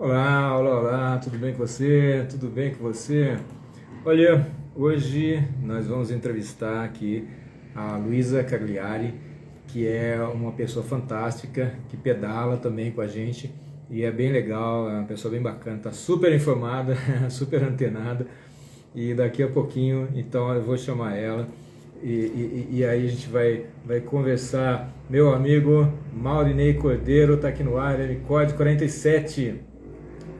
Olá, olá, olá, tudo bem com você? Tudo bem com você? Olha, hoje nós vamos entrevistar aqui a Luísa Cagliari, que é uma pessoa fantástica, que pedala também com a gente e é bem legal, é uma pessoa bem bacana, tá super informada, super antenada e daqui a pouquinho, então eu vou chamar ela e aí a gente vai conversar. Meu amigo Maurinei Cordeiro está aqui no ar, ele código 47.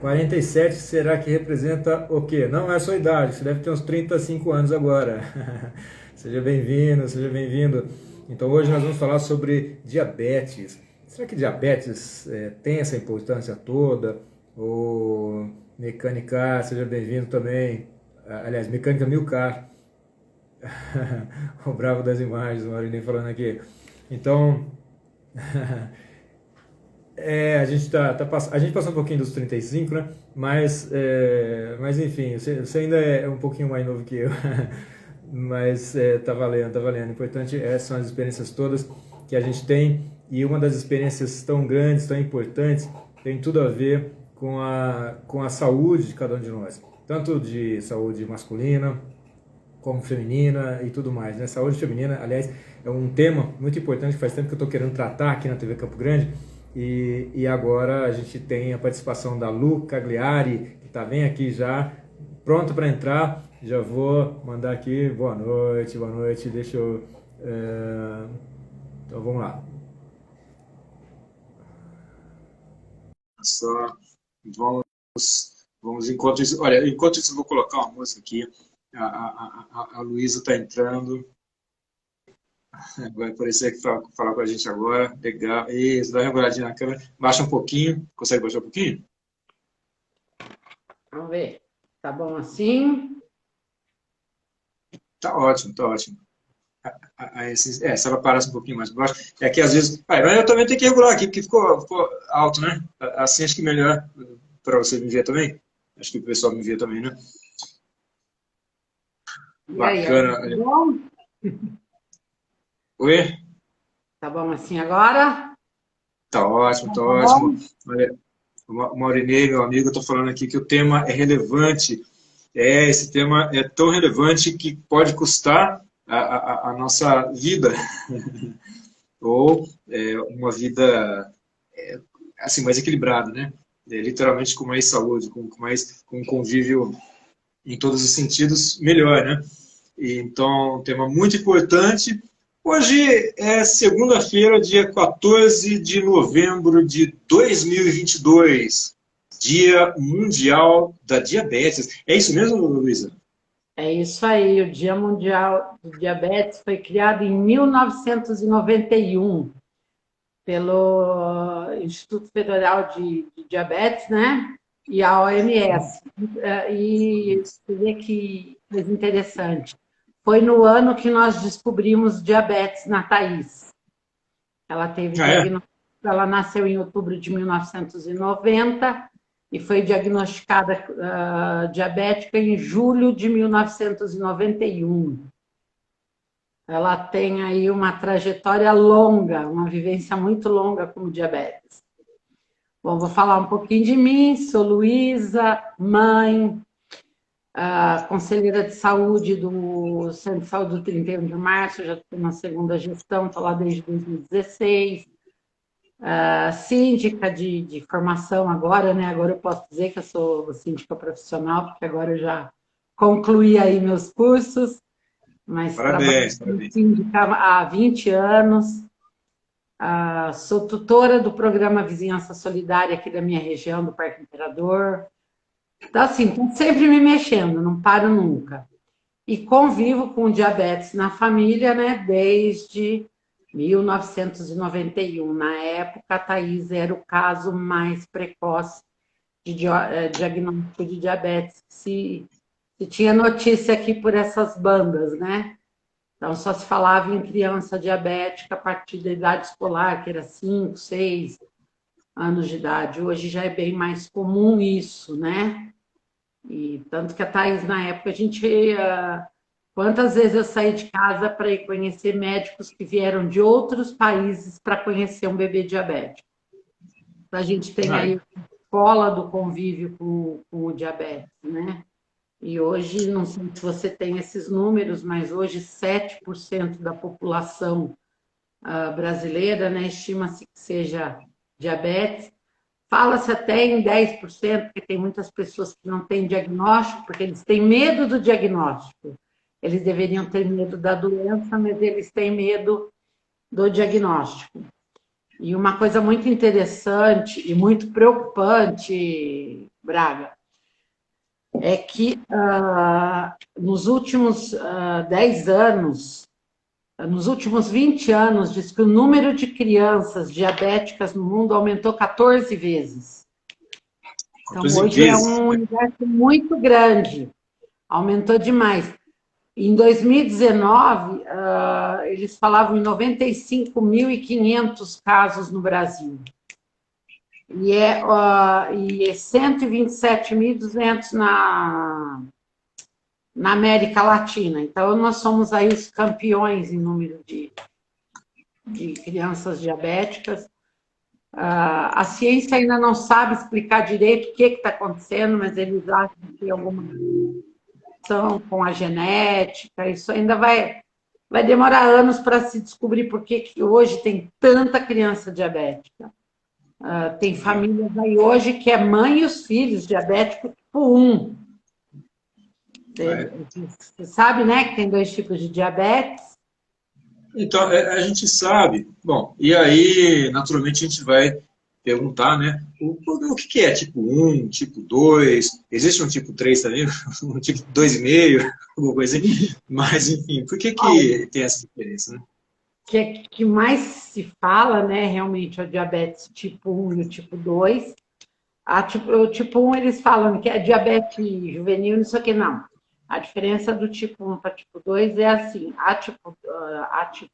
47 será que representa o quê? Não é a sua idade, você deve ter uns 35 anos agora. Seja bem-vindo, seja bem-vindo. Então hoje nós vamos falar sobre diabetes. Será que diabetes tem essa importância toda? Ou mecânica, seja bem-vindo também. Aliás, mecânica Milcar. O bravo das imagens, o Maurinei falando aqui. Então, a gente a gente passou um pouquinho dos 35, né? Mas enfim, você ainda é um pouquinho mais novo que eu. Mas tá valendo, tá valendo. O importante são as experiências todas que a gente tem e uma das experiências tão grandes, tão importantes, tem tudo a ver com a saúde de cada um de nós. Tanto de saúde masculina, como feminina e tudo mais, né? Saúde feminina, aliás, é um tema muito importante que faz tempo que eu estou querendo tratar aqui na TV Campo Grande e agora a gente tem a participação da Lu Cagliari, que está bem aqui já, pronto para entrar. Já vou mandar aqui, boa noite, deixa eu... Então vamos lá. Só vamos, vamos enquanto isso, olha, enquanto isso eu vou colocar uma música aqui, a Luísa está entrando. Vai aparecer aqui falar com a gente agora. Legal. Isso, dá uma reguladinha na câmera. Baixa um pouquinho. Consegue baixar um pouquinho? Vamos ver. Tá bom assim? Tá ótimo, tá ótimo. Se ela parasse um pouquinho mais baixo. É que às vezes. Mas eu também tenho que regular aqui, porque ficou alto, né? Assim acho que melhor para você me ver também. Acho que o pessoal me vê também, né? E aí, tá Bacana. bom? Oi? Tá bom assim agora? Tá ótimo, tá Tá ótimo. bom? Olha, o Maurinei, meu amigo, está falando aqui que o tema é relevante. Esse tema é tão relevante que pode custar a nossa vida, ou uma vida assim, mais equilibrada, né? Literalmente com mais saúde, com um convívio em todos os sentidos melhor, né? Então, um tema muito importante. Hoje é segunda-feira, dia 14 de novembro de 2022, Dia Mundial da Diabetes. É isso mesmo, Luísa? É isso aí. O Dia Mundial do Diabetes foi criado em 1991 pelo Instituto Federal de Diabetes, né? E a OMS. E você vê que coisa interessante. Foi no ano que nós descobrimos diabetes na Thaís. Ela teve Ah, é? diagnóstico, ela nasceu em outubro de 1990 e foi diagnosticada diabética em julho de 1991. Ela tem aí uma trajetória longa, uma vivência muito longa com diabetes. Bom, vou falar um pouquinho de mim. Sou Luísa, mãe, conselheira de saúde do Centro de Saúde do 31 de março, já estou na segunda gestão, estou lá desde 2016. Síndica de formação agora, né? Agora eu posso dizer que eu sou síndica profissional, porque agora eu já concluí aí meus cursos, mas trabalho Parabéns, como parabéns. síndica há 20 anos. Sou tutora do programa Vizinhança Solidária aqui da minha região, do Parque Imperador. Então, assim, estou sempre me mexendo, não paro nunca. E convivo com diabetes na família, né, desde 1991. Na época, a Thaís era o caso mais precoce de diagnóstico de diabetes que se tinha notícia aqui por essas bandas, né? Então, só se falava em criança diabética a partir da idade escolar, que era 5, 6 anos de idade. Hoje já é bem mais comum isso, né? E tanto que a Thaís, na época, a gente ia. Quantas vezes eu saí de casa para ir conhecer médicos que vieram de outros países para conhecer um bebê diabético? A gente tem Ah, aí escola do convívio com o diabetes, né? E hoje, não sei se você tem esses números, mas hoje 7% da população brasileira, né, estima-se que seja diabetes. Fala-se até em 10%, porque tem muitas pessoas que não têm diagnóstico, porque eles têm medo do diagnóstico. Eles deveriam ter medo da doença, mas eles têm medo do diagnóstico. E uma coisa muito interessante e muito preocupante, Braga, é que nos últimos 10 anos, nos últimos 20 anos, diz que o número de crianças diabéticas no mundo aumentou 14 vezes. Então, hoje é um universo muito grande, aumentou demais. Em 2019, eles falavam em 95.500 casos no Brasil. E é 127.200 na América Latina. Então, nós somos aí os campeões em número de crianças diabéticas. A ciência ainda não sabe explicar direito o que está acontecendo, mas eles acham que tem alguma relação com a genética. Isso ainda vai demorar anos para se descobrir por que hoje tem tanta criança diabética. Tem famílias aí hoje que é mãe e os filhos diabéticos tipo 1. Você sabe, né, que tem 2 tipos de diabetes? Então, a gente sabe. Bom, e aí, naturalmente, a gente vai perguntar, né? O que é tipo 1, tipo 2? Existe um tipo 3 também? Um tipo 2,5? Alguma coisa assim? Mas, enfim, por que tem essa diferença, né? Que mais se fala, né, realmente, é o diabetes tipo 1 e o tipo 2. O tipo 1, eles falam que é diabetes juvenil, não sei o que, não. A diferença do tipo 1 para tipo 2 é assim, a tipo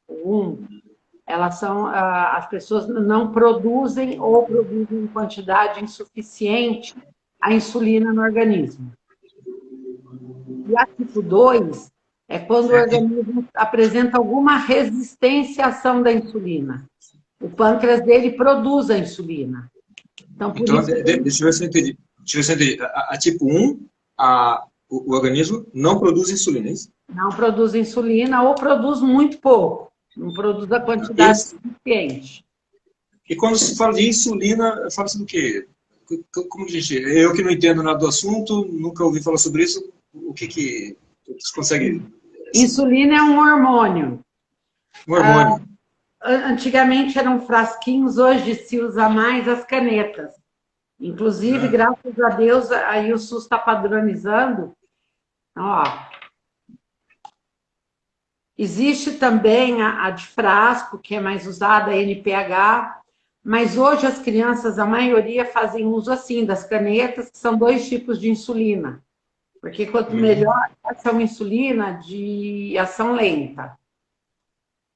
1, elas são, as pessoas não produzem ou produzem em quantidade insuficiente a insulina no organismo. E a tipo 2 é quando o organismo apresenta alguma resistência à ação da insulina. O pâncreas dele produz a insulina. Então, deixa eu ver se eu entendi. A tipo 1, o organismo não produz insulina, é isso? Não produz insulina ou produz muito pouco. Não produz a quantidade suficiente. E quando se fala de insulina, fala-se do quê? Como que a gente... Eu que não entendo nada do assunto, nunca ouvi falar sobre isso. O que você consegue... Insulina é um hormônio. Um hormônio. Antigamente eram frasquinhos, hoje se usa mais as canetas. Inclusive, graças a Deus, aí o SUS está padronizando. Ó, existe também a de frasco, que é mais usada, a NPH, mas hoje as crianças, a maioria, fazem uso assim das canetas, que são 2 tipos de insulina. Porque quanto melhor, essa é uma insulina de ação lenta.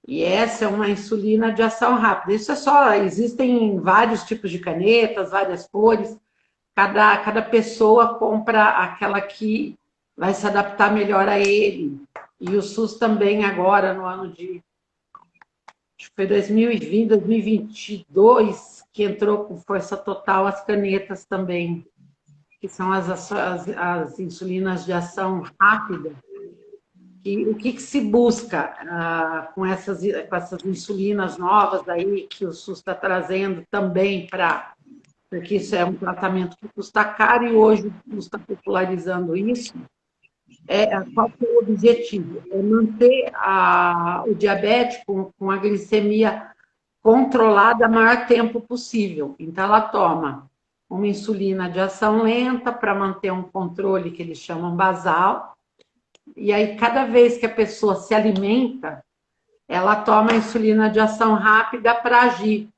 E essa é uma insulina de ação rápida. Isso é só, existem vários tipos de canetas, várias cores. Cada pessoa compra aquela que vai se adaptar melhor a ele. E o SUS também agora, no ano de... Acho que foi 2020, 2022, que entrou com força total as canetas também, que são as insulinas de ação rápida. E o que se busca com essas insulinas novas aí que o SUS está trazendo também porque isso é um tratamento que custa caro e hoje o SUS está popularizando isso. Qual que é o objetivo? É manter o diabético com a glicemia controlada o maior tempo possível. Então, ela toma uma insulina de ação lenta para manter um controle que eles chamam basal. E aí, cada vez que a pessoa se alimenta, ela toma a insulina de ação rápida para agir,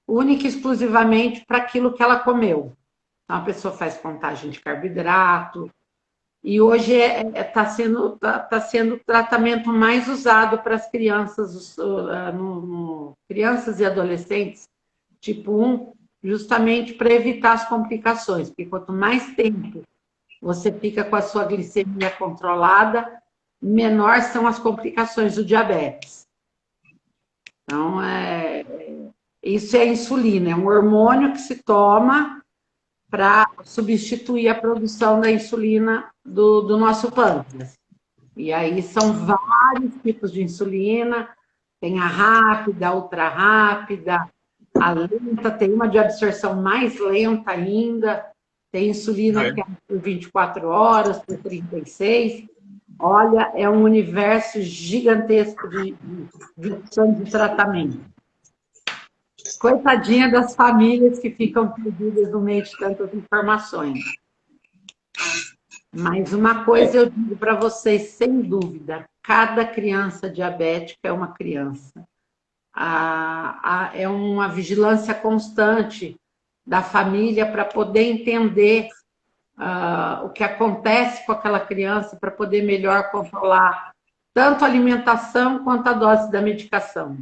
única e exclusivamente para aquilo que ela comeu. Então, a pessoa faz contagem de carboidrato, e hoje está sendo o tratamento mais usado para as crianças, crianças e adolescentes, tipo 1, justamente para evitar as complicações, porque quanto mais tempo você fica com a sua glicemia controlada, menor são as complicações do diabetes. Então, isso é a insulina, é um hormônio que se toma para substituir a produção da insulina do nosso pâncreas. E aí são vários tipos de insulina, tem a rápida, a ultra rápida, a lenta, tem uma de absorção mais lenta ainda, tem insulina que é por 24 horas, por 36. Olha, é um universo gigantesco de opção de tratamento. Coitadinha das famílias que ficam perdidas no meio de tantas informações. Mas uma coisa eu digo para vocês, sem dúvida, cada criança diabética é uma criança. É uma vigilância constante da família para poder entender o que acontece com aquela criança, para poder melhor controlar tanto a alimentação quanto a dose da medicação.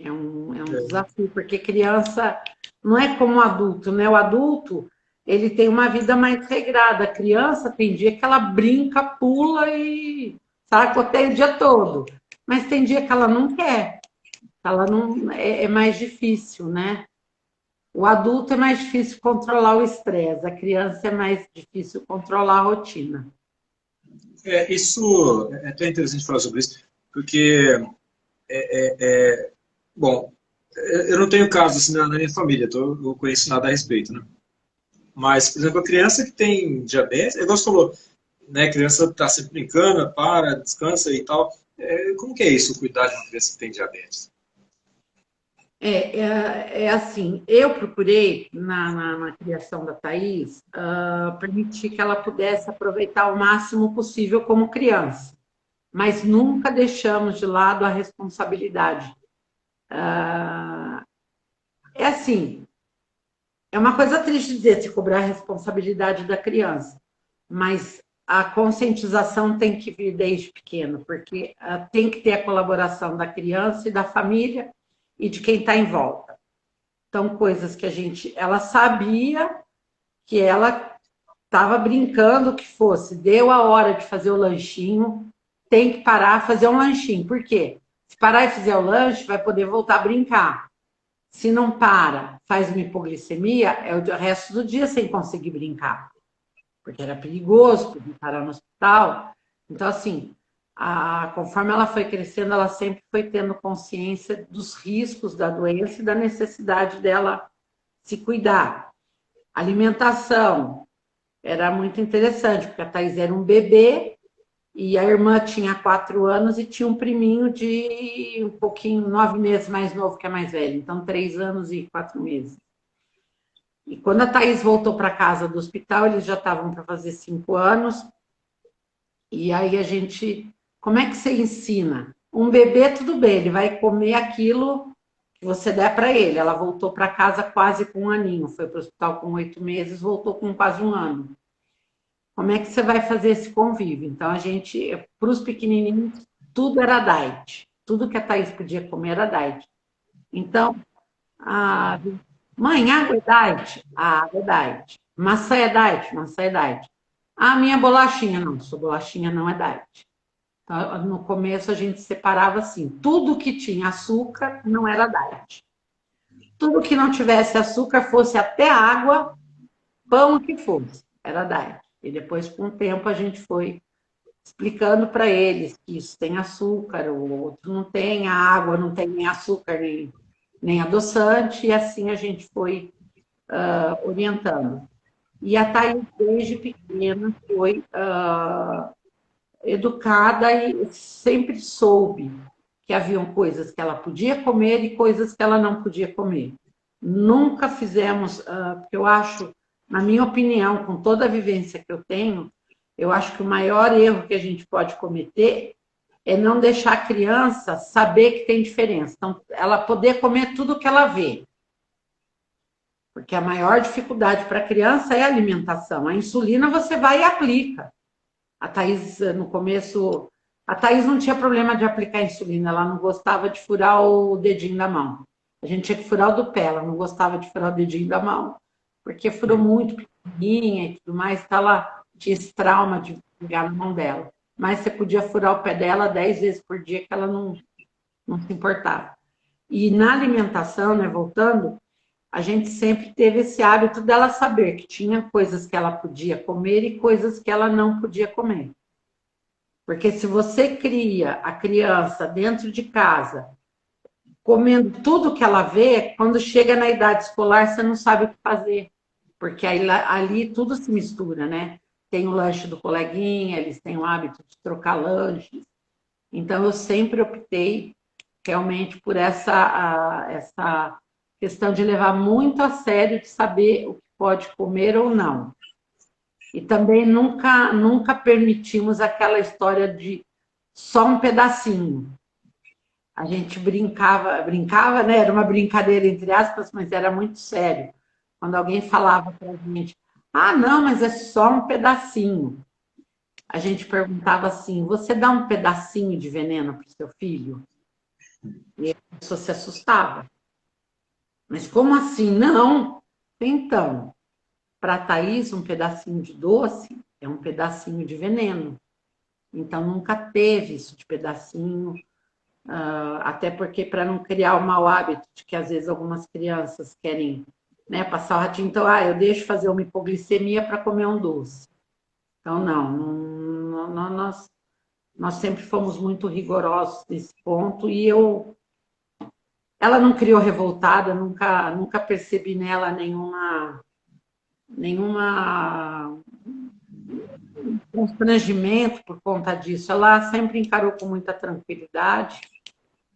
É um desafio, porque criança não é como adulto, né? O adulto, ele tem uma vida mais regrada. A criança tem dia que ela brinca, pula e sacoteia o dia todo. Mas tem dia que ela não quer. Ela não é mais difícil, né? O adulto é mais difícil controlar o estresse, a criança é mais difícil controlar a rotina. Isso é até interessante falar sobre isso, porque bom, eu não tenho casos assim na minha família, não conheço nada a respeito, né? Mas, por exemplo, a criança que tem diabetes, igual você falou, né? A criança está sempre brincando, para, descansa e tal. Como que é isso, cuidar de uma criança que tem diabetes? Assim, eu procurei, na criação da Thaís, permitir que ela pudesse aproveitar o máximo possível como criança, mas nunca deixamos de lado a responsabilidade. Assim, é uma coisa triste dizer se cobrar a responsabilidade da criança, mas a conscientização tem que vir desde pequeno, porque tem que ter a colaboração da criança e da família e de quem está em volta. Então, coisas que ela sabia que ela estava brincando que fosse, deu a hora de fazer o lanchinho, tem que parar, fazer um lanchinho. Por quê? Se parar e fizer o lanche, vai poder voltar a brincar. Se não para, faz uma hipoglicemia, é o resto do dia sem conseguir brincar. Porque era perigoso, podia parar no hospital. Então, assim, conforme ela foi crescendo, ela sempre foi tendo consciência dos riscos da doença e da necessidade dela se cuidar. Alimentação era muito interessante, porque a Thaís era um bebê e a irmã tinha 4 anos e tinha um priminho de um pouquinho, 9 meses mais novo que a mais velha. Então, 3 anos e 4 meses. E quando a Thaís voltou para casa do hospital, eles já estavam para fazer 5 anos. E aí a gente... Como é que você ensina? Um bebê, tudo bem, ele vai comer aquilo que você der para ele. Ela voltou para casa quase com 1 aninho. Foi para o hospital com 8 meses, voltou com quase 1 ano. Como é que você vai fazer esse convívio? Então, para os pequenininhos, tudo era diet. Tudo que a Thaís podia comer era diet. Então, mãe, água é diet? A água é diet. Maçã é diet? Maçã é diet. Minha bolachinha, não. Sua bolachinha não é diet. Então, no começo, a gente separava assim. Tudo que tinha açúcar não era diet. Tudo que não tivesse açúcar, fosse até água, pão que fosse, era diet. E depois, com o tempo, a gente foi explicando para eles que isso tem açúcar, o outro não tem, a água não tem nem açúcar, nem adoçante, e assim a gente foi orientando. E a Thaís, desde pequena, foi educada e sempre soube que haviam coisas que ela podia comer e coisas que ela não podia comer. Nunca fizemos, porque eu acho, na minha opinião, com toda a vivência que eu tenho, eu acho que o maior erro que a gente pode cometer é não deixar a criança saber que tem diferença. Então, ela poder comer tudo que ela vê. Porque a maior dificuldade para a criança é a alimentação. A insulina você vai e aplica. A Thaís, no começo, a Thaís não tinha problema de aplicar insulina, ela não gostava de furar o dedinho da mão. A gente tinha que furar o do pé, ela não gostava de furar o dedinho da mão, porque furou muito pequenininha e tudo mais, então ela tinha esse trauma de pegar na mão dela. Mas você podia furar o pé dela 10 vezes por dia, que ela não se importava. E na alimentação, né, voltando, a gente sempre teve esse hábito dela saber que tinha coisas que ela podia comer e coisas que ela não podia comer. Porque se você cria a criança dentro de casa, comendo tudo que ela vê, quando chega na idade escolar, você não sabe o que fazer. Porque ali tudo se mistura, né? Tem o lanche do coleguinha, eles têm o hábito de trocar lanches. Então, eu sempre optei realmente por essa questão de levar muito a sério, de saber o que pode comer ou não. E também nunca permitimos aquela história de só um pedacinho. A gente brincava, né? Era uma brincadeira entre aspas, mas era muito sério. Quando alguém falava para a gente, ah, não, mas é só um pedacinho. A gente perguntava assim, você dá um pedacinho de veneno para o seu filho? E a pessoa se assustava. Mas como assim? Não. Então, para a Thaís, um pedacinho de doce é um pedacinho de veneno. Então, nunca teve isso de pedacinho, até porque para não criar o mau hábito de que às vezes algumas crianças querem, né, passar o ratinho, então, eu deixo fazer uma hipoglicemia para comer um doce. Então, nós sempre fomos muito rigorosos nesse ponto e ela não criou revoltada, nunca percebi nela nenhuma constrangimento por conta disso. Ela sempre encarou com muita tranquilidade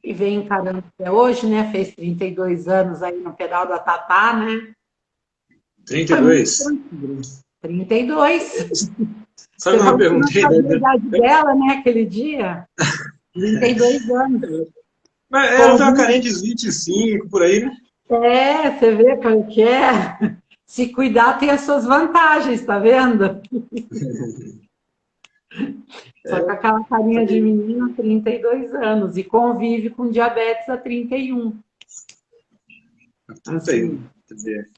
e vem encarando até hoje, né? Fez 32 anos aí no pedal da Tatá, né? 32? 32. Sabe uma pergunta aí? A idade dela, né? Aquele dia. 32 anos. Mas ela tem uma carinha de 25, por aí, né? Você vê como que é? Se cuidar tem as suas vantagens, tá vendo? Só com aquela carinha de menina, 32 anos, e convive com diabetes há 31. 31, quer dizer,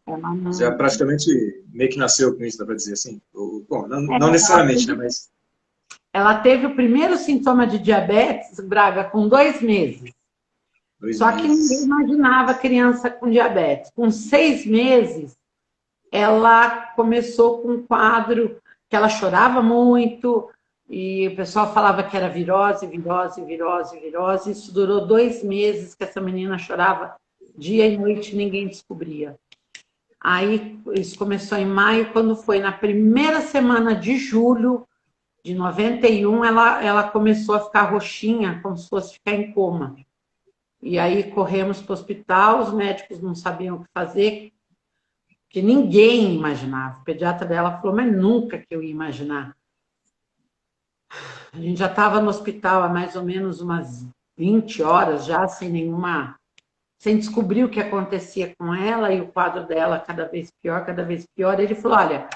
já praticamente meio que nasceu com isso, dá para dizer assim? Bom, não necessariamente, né? Mas... Ela teve o primeiro sintoma de diabetes, Braga, com 2 meses. Só que ninguém imaginava criança com diabetes. Com 6 meses, ela começou com um quadro que ela chorava muito, e o pessoal falava que era virose. Isso durou 2 meses que essa menina chorava dia e noite, ninguém descobria. Aí, isso começou em maio, quando foi na primeira semana de julho de 91, ela começou a ficar roxinha, como se fosse ficar em coma. E aí corremos para o hospital, os médicos não sabiam o que fazer, que ninguém imaginava. O pediatra dela falou, mas nunca que eu ia imaginar. A gente já estava no hospital há mais ou menos umas 20 horas já, sem descobrir o que acontecia com ela, e o quadro dela cada vez pior, cada vez pior. Ele falou, olha,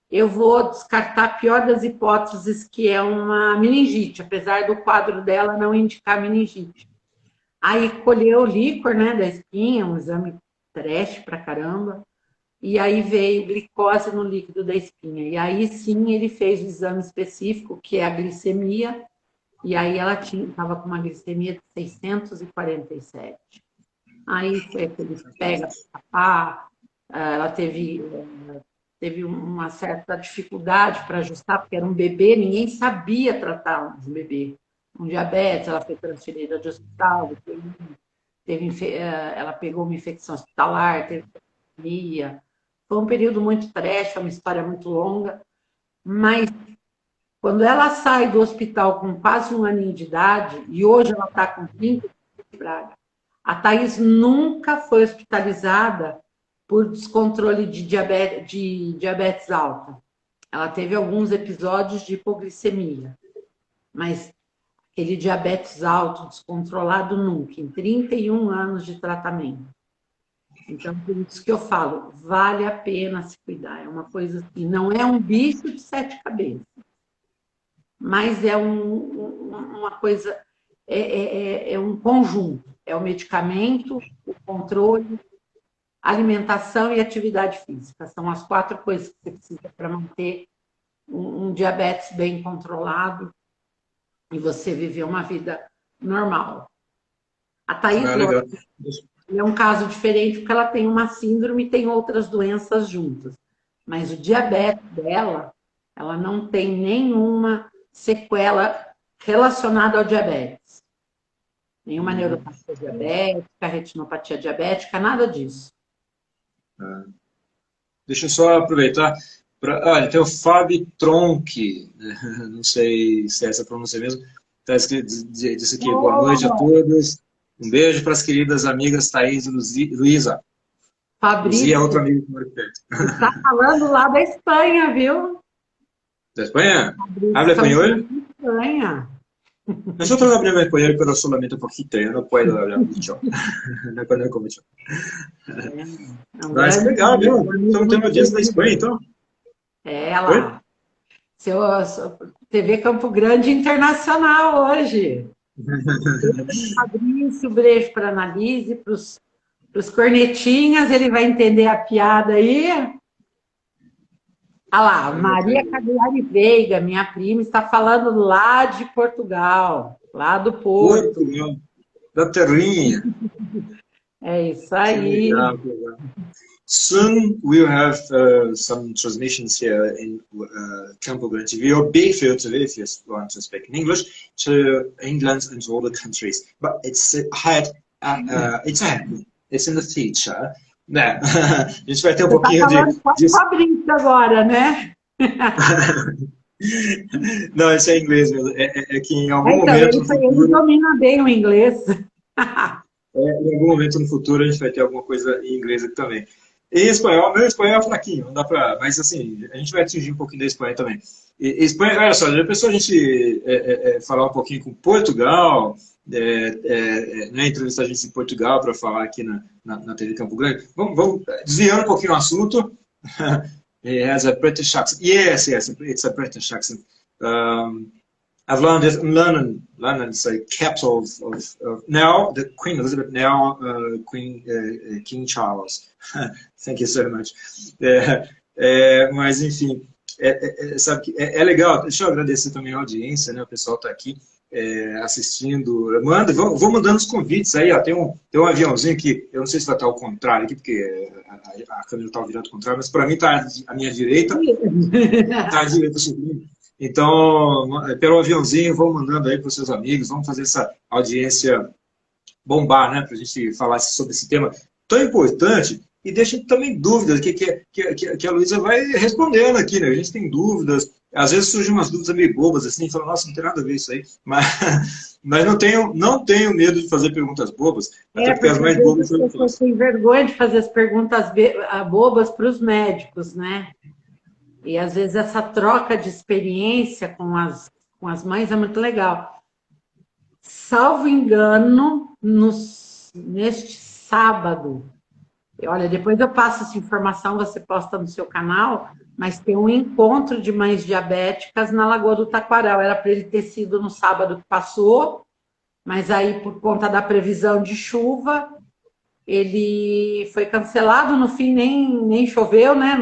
eu vou descartar a pior das hipóteses, que é uma meningite, apesar do quadro dela não indicar meningite. Aí colheu o líquor, né, da espinha, um exame trash pra caramba, e aí veio glicose no líquido da espinha. E aí sim ele fez o exame específico, que é a glicemia, e aí ela estava com uma glicemia de 647. Aí foi aquele pega, papá, ela teve uma certa dificuldade para ajustar, porque era um bebê, ninguém sabia tratar um bebê. Um diabetes, ela foi transferida de hospital, ela pegou uma infecção hospitalar, teve pneumonia. Foi um período muito trash, uma história muito longa, mas quando ela sai do hospital com quase 1 aninho de idade, e hoje ela está com 30 de Braga, a Thaís nunca foi hospitalizada por descontrole de diabetes alta. Ela teve alguns episódios de hipoglicemia, mas aquele diabetes alto, descontrolado, nunca, em 31 anos de tratamento. Então, por isso que eu falo, vale a pena se cuidar. É uma coisa assim, não é um bicho de 7 cabeças, mas é uma coisa, é um conjunto. É o medicamento, o controle, alimentação e atividade física. São as 4 coisas que você precisa para manter um diabetes bem controlado e você viver uma vida normal. A Thaís, é um caso diferente porque ela tem uma síndrome e tem outras doenças juntas. Mas o diabetes dela, ela não tem nenhuma sequela relacionada ao diabetes. Nenhuma neuropatia diabética, retinopatia diabética, nada disso. Deixa eu só aproveitar. Olha, tem o Fábio Tronchi, não sei se é essa a pronúncia mesmo, tá escrito, disse aqui, boa noite a todos, um beijo para as queridas amigas Thaís e Luísa. Fabrício, Luzia é outra amiga que mora perto. está falando lá da Espanha, viu? ¿De España? Fabrício, ¿Habla español? Espanha. Nosotros hablamos español, pero solamente un poquito. Yo no puedo hablar mucho. No conozco mucho. Mas legal, viu? Estamos tendo audiência da Espanha, então. Ela. Seu TV Campo Grande Internacional hoje. Fabrício, beijo para a Analise, para os cornetinhas, ele vai entender a piada aí. Olha lá, Maria Cagliari Veiga, minha prima, está falando lá de Portugal, lá do Porto. Portugal, da terrinha. É isso aí. Legal, legal. Soon we'll have some transmissions here in Campo Grande. We are big filter if you want to speak in English to England and to other countries. But it's ahead. It's in the future. Né? A gente vai ter um pouquinho de Fabrício agora, né? Não, isso é inglês mesmo. É que em algum momento. Ele domina bem o inglês. Em algum momento no futuro a gente vai ter alguma coisa em inglês aqui também. Em espanhol, meu espanhol é fraquinho, não dá pra. Mas assim, a gente vai atingir um pouquinho da Espanha também. Espanha, olha só, já pensou a gente falar um pouquinho com Portugal, né, entrevistar a gente em Portugal para falar aqui na TV Campo Grande? Vamos desviando um pouquinho o assunto. It has a British accent. Yes, it's a British accent. I've learned it in London. London is a capital of now the Queen Elizabeth, now King Charles. Thank you so much. Mas enfim, sabe que é legal. Deixa eu agradecer também a audiência, né? O pessoal está aqui assistindo. Vou mandando os convites aí. Ó, tem um aviãozinho que eu não sei se vai estar ao contrário aqui, porque a câmera está virada ao contrário, mas para mim está à minha direita. Está à direita subindo. Então, pelo aviãozinho, vão mandando aí para os seus amigos, vamos fazer essa audiência bombar, né? Para a gente falar sobre esse tema tão importante e deixa também dúvidas que a Luísa vai respondendo aqui, né? A gente tem dúvidas, às vezes surgem umas dúvidas meio bobas, assim, fala, nossa, não tem nada a ver isso aí, mas não tenho medo de fazer perguntas bobas, até porque as mais bobas são as pessoas têm vergonha de fazer as perguntas bobas para os médicos, né? E, às vezes, essa troca de experiência com as mães é muito legal. Salvo engano, neste sábado, olha, depois eu passo essa informação, você posta no seu canal, mas tem um encontro de mães diabéticas na Lagoa do Taquaral. Era para ele ter sido no sábado que passou, mas aí, por conta da previsão de chuva, ele foi cancelado. No fim, nem choveu, né,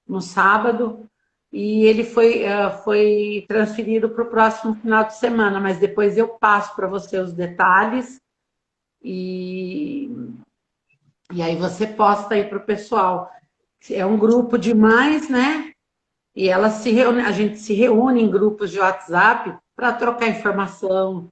no sábado, e ele foi transferido para o próximo final de semana, mas depois eu passo para você os detalhes e aí você posta aí para o pessoal. É um grupo de mães, né? E elas a gente se reúne em grupos de WhatsApp para trocar informação,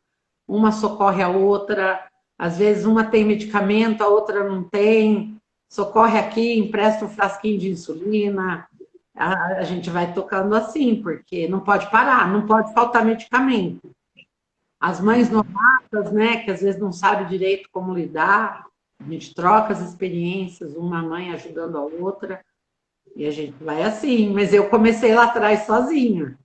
uma socorre a outra, às vezes uma tem medicamento, a outra não tem, socorre aqui, empresta um frasquinho de insulina. A gente vai tocando assim, porque não pode parar, não pode faltar medicamento. As mães novatas, né, que às vezes não sabem direito como lidar, a gente troca as experiências, uma mãe ajudando a outra, e a gente vai assim. Mas eu comecei lá atrás sozinha.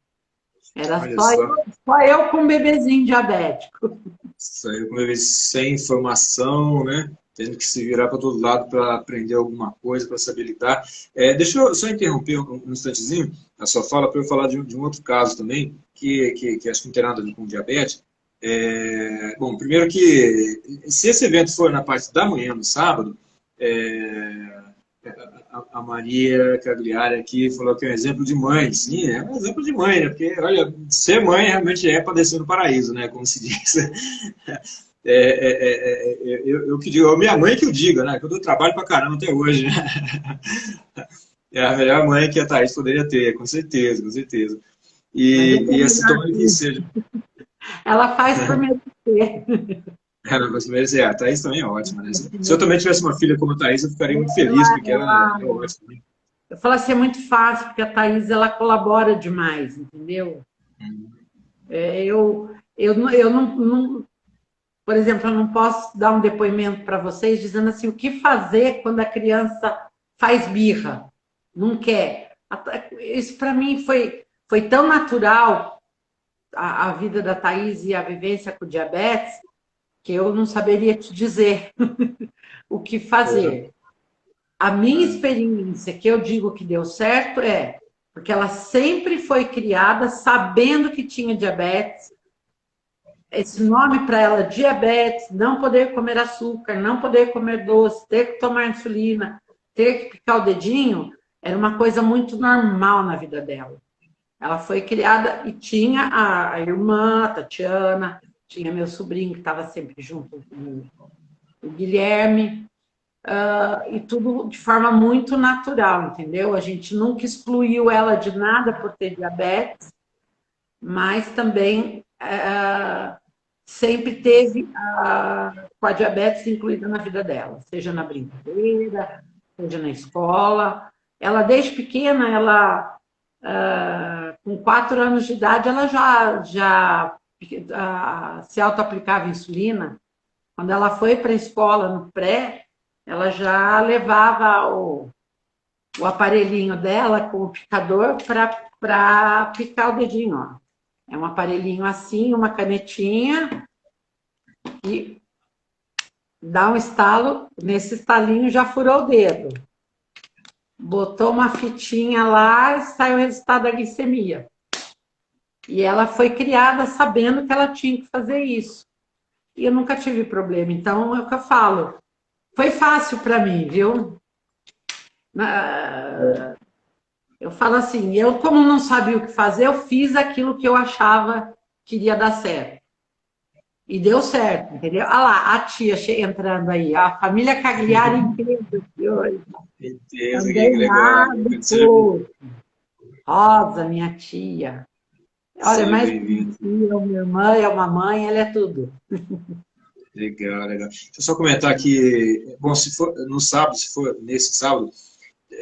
Era só eu com um bebezinho diabético. Só eu com um bebê sem informação, né? Tendo que se virar para todo lado para aprender alguma coisa, para saber lidar. Deixa eu só interromper um instantezinho a sua fala para eu falar de um outro caso também, que acho que não tem nada a ver com diabetes. Bom, primeiro que, se esse evento for na parte da manhã, no sábado, a Maria Cagliari aqui falou que é um exemplo de mãe. Sim, é um exemplo de mãe, né? Porque, olha, ser mãe realmente é para descer no paraíso, né? Como se diz. eu que digo, minha mãe que eu diga, né? Que eu dou trabalho pra caramba até hoje, né? É a melhor mãe que a Thaís poderia ter, com certeza, com certeza. Mas eu E tenho assim, tomara que seja. ela faz por merecer. Cara, mas merecer. A Thaís também é ótima, né? Se eu também tivesse uma filha como a Thaís, eu ficaria muito feliz, porque ela é ótima. Eu falo assim, é muito fácil, porque a Thaís, ela colabora demais, entendeu? Eu não, por exemplo, eu não posso dar um depoimento para vocês dizendo assim, o que fazer quando a criança faz birra, não quer. Isso para mim foi tão natural, a vida da Thaís e a vivência com diabetes, que eu não saberia te dizer o que fazer. A minha experiência, que eu digo que deu certo, porque ela sempre foi criada sabendo que tinha diabetes. Esse nome para ela, diabetes, não poder comer açúcar, não poder comer doce, ter que tomar insulina, ter que picar o dedinho, era uma coisa muito normal na vida dela. Ela foi criada e tinha a irmã, a Tatiana, tinha meu sobrinho que estava sempre junto, o Guilherme, e tudo de forma muito natural, entendeu? A gente nunca excluiu ela de nada por ter diabetes, mas também sempre teve com a diabetes incluída na vida dela, seja na brincadeira, seja na escola. Ela, desde pequena, com 4 anos de idade, ela já se auto-aplicava insulina. Quando ela foi para a escola, no pré, ela já levava o aparelhinho dela com o picador para picar o dedinho. Ó. É um aparelhinho assim, uma canetinha, e dá um estalo, nesse estalinho já furou o dedo. Botou uma fitinha lá e sai o resultado da glicemia. E ela foi criada sabendo que ela tinha que fazer isso. E eu nunca tive problema. Então, é o que eu falo. Foi fácil para mim, viu? Eu falo assim, eu como não sabia o que fazer, eu fiz aquilo que eu achava que iria dar certo. E deu certo, entendeu? Olha lá, a tia entrando aí, a família Cagliari inteira de hoje. Certeza, que Também legal. lá do Rosa, minha tia. Olha, Seja mais bem-vindo. minha irmã, é uma mãe, ela é tudo. Legal, legal. Deixa eu só comentar aqui, bom, se for no sábado, se for nesse sábado,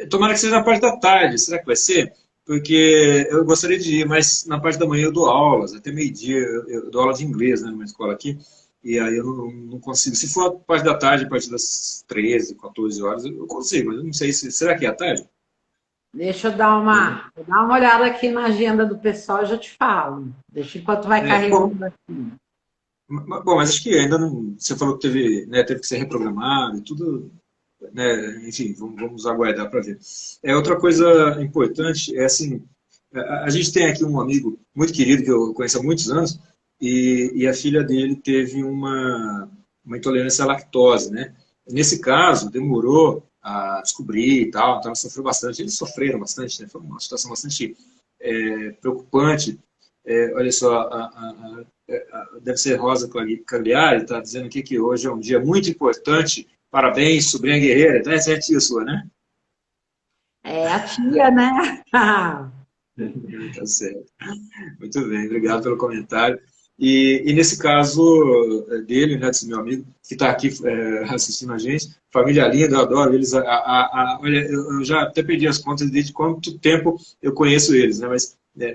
tomara que seja na parte da tarde, será que vai ser? Porque eu gostaria de ir, mas na parte da manhã eu dou aulas, até meio-dia eu dou aula de inglês, né, numa escola aqui, e aí eu não consigo. Se for a parte da tarde, a partir das 13, 14 horas, eu consigo, mas eu não sei se. Será que é à tarde? Deixa eu dar uma olhada aqui na agenda do pessoal e já te falo. Deixa enquanto vai Bom, carregando aqui. bom, mas acho que ainda não. Você falou que teve, né, teve que ser reprogramado e tudo, né, enfim, vamos aguardar para ver. Outra coisa importante é assim, a gente tem aqui um amigo muito querido que eu conheço há muitos anos e a filha dele teve uma intolerância à lactose, né? Nesse caso, demorou a descobrir e tal, então ela sofreu bastante, eles sofreram bastante, né? Foi uma situação bastante preocupante. Olha só, deve ser Rosa Cagliari, está dizendo aqui que hoje é um dia muito importante. Parabéns, sobrinha guerreira. Então, essa é a tia sua, né? É a tia, né? Tá certo. Muito bem, obrigado pelo comentário. E nesse caso dele, né, desse meu amigo, que está aqui assistindo a gente, família linda, eu adoro eles. Olha, eu já até perdi as contas de quanto tempo eu conheço eles, né?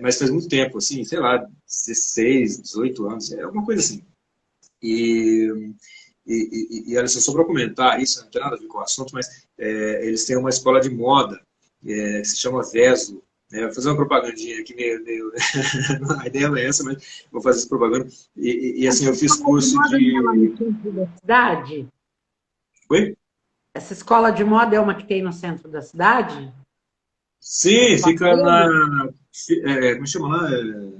Mas faz muito tempo, assim, sei lá, 16, 18 anos, é alguma coisa assim. Olha só para comentar, isso não tem nada a ver com o assunto, mas eles têm uma escola de moda que se chama Veso. Vou fazer uma propagandinha aqui, a ideia não é essa, mas vou fazer essa propaganda. E assim, eu fiz curso de. No centro da cidade? Oi? Essa escola de moda é uma que tem no centro da cidade? Sim, fica como chama lá?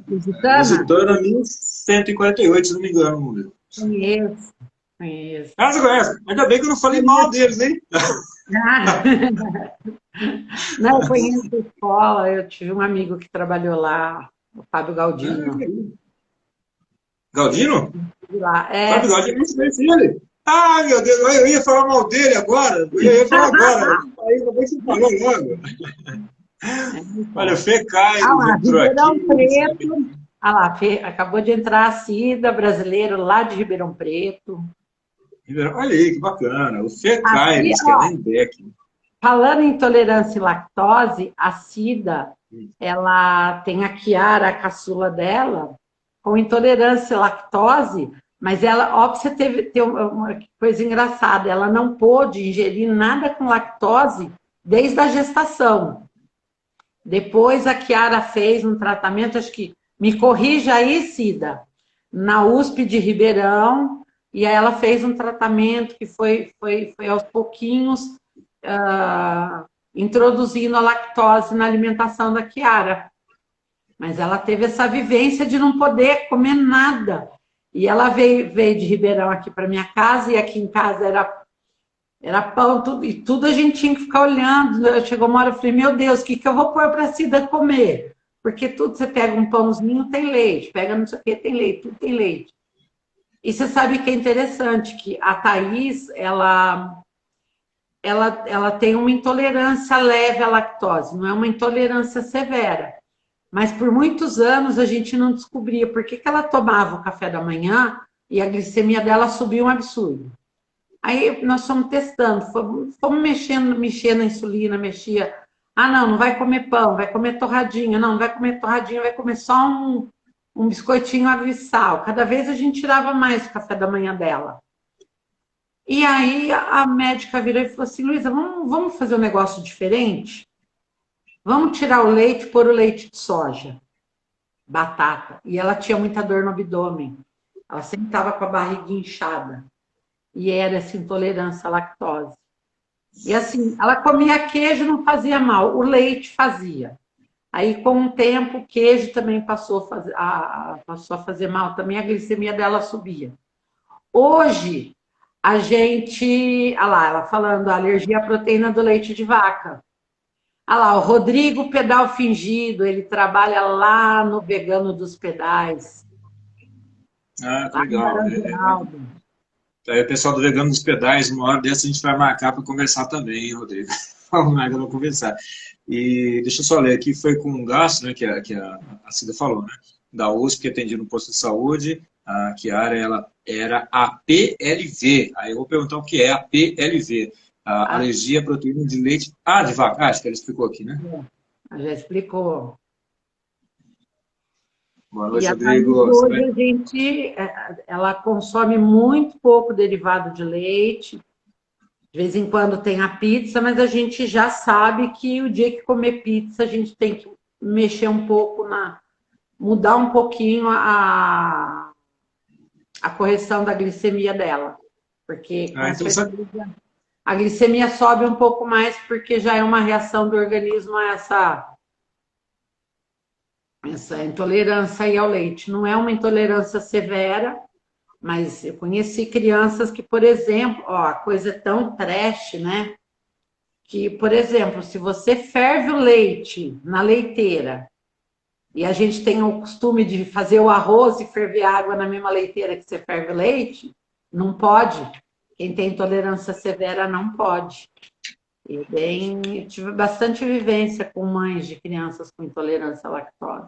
Lusitana 1148, se não me engano, o número. Conheço. Você conhece? Ainda bem que eu não falei mal deles, hein? Não, eu conheço a escola, eu tive um amigo que trabalhou lá, o Fábio Galdino. Galdino? Lá. Fábio Galdino, não conhece ele. Ah, meu Deus, eu ia falar mal dele agora. Eu ia falar agora. Aí você falou logo. Olha, o Fê Ah Caires lá, entrou aqui. Ribeirão Preto. Ah lá, acabou de entrar a Cida, brasileiro lá de Ribeirão Preto. Olha aí, que bacana. O Fê Aqui, Caires, que é lá ó, em Beck. falando em intolerância à lactose, a Cida, ela tem a Kiara, a caçula dela, com intolerância à lactose, mas ela, ó, pra você ter uma coisa engraçada, ela não pôde ingerir nada com lactose desde a gestação. Depois a Kiara fez um tratamento, acho que, me corrija aí, Cida, na USP de Ribeirão, e aí ela fez um tratamento que foi aos pouquinhos introduzindo a lactose na alimentação da Kiara. Mas ela teve essa vivência de não poder comer nada. E ela veio de Ribeirão aqui para minha casa, e aqui em casa era pão, tudo, e tudo a gente tinha que ficar olhando. Chegou uma hora, eu falei, meu Deus, o que eu vou pôr para a Cida comer? Porque tudo, você pega um pãozinho, tem leite, pega não sei o que, tem leite, tudo tem leite. E você sabe que é interessante, que a Thaís, ela tem uma intolerância leve à lactose, não é uma intolerância severa. Mas por muitos anos a gente não descobria por que ela tomava o café da manhã e a glicemia dela subia um absurdo. Aí nós fomos testando, fomos mexendo na insulina, mexia. Ah, não vai comer pão, vai comer torradinha. Não vai comer torradinha, vai comer só um biscoitinho água e sal. Cada vez a gente tirava mais o café da manhã dela. E aí a médica virou e falou assim, Luísa, vamos fazer um negócio diferente? Vamos tirar o leite e pôr o leite de soja, batata. E ela tinha muita dor no abdômen. Ela sempre estava com a barriga inchada. E era essa intolerância à lactose. E assim, ela comia queijo, não fazia mal, o leite fazia. Aí, com o tempo, o queijo também passou a fazer mal, também a glicemia dela subia. Hoje, a gente. Olha lá, ela falando, alergia à proteína do leite de vaca. Olha lá, o Rodrigo Pedal Fingido, ele trabalha lá no Vegano dos Pedais. Ah, que Lá no legal. Barão Geraldo. Aí o pessoal do Vegano dos Pedais, uma hora dessa a gente vai marcar para conversar também, hein, Rodrigo? Vamos marcar para conversar. E deixa eu só ler aqui, foi com um gasto, né, que a Cida falou, né? Da USP, que atendia no posto de saúde, a Kiara, ela era a PLV. Aí eu vou perguntar o que é a PLV. A alergia à proteína de leite. Ah, de vaca. Ah, acho que ela explicou aqui, né? Já explicou. Boa noite, E a Thaís Rodrigo. hoje ela consome muito pouco derivado de leite. De vez em quando tem a pizza, mas a gente já sabe que o dia que comer pizza a gente tem que mexer um pouco mudar um pouquinho a correção da glicemia dela. Porque com a glicemia sobe um pouco mais porque já é uma reação do organismo a essa intolerância aí ao leite. Não é uma intolerância severa, mas eu conheci crianças que, por exemplo, ó, a coisa é tão trash, né? Que, por exemplo, se você ferve o leite na leiteira, e a gente tem o costume de fazer o arroz e ferver água na mesma leiteira que você ferve o leite, não pode. Quem tem intolerância severa não pode. Eu tive bastante vivência com mães de crianças com intolerância à lactose.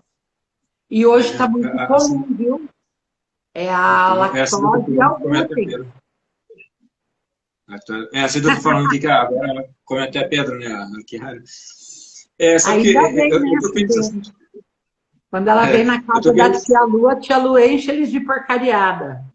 E hoje está muito comum, viu? É a lactose e ao glúten. A Cida está falando aqui que agora ela come até pedra, né? Só que eu tô pensando... Quando ela vem na casa da tia Lu enche eles de porcariada.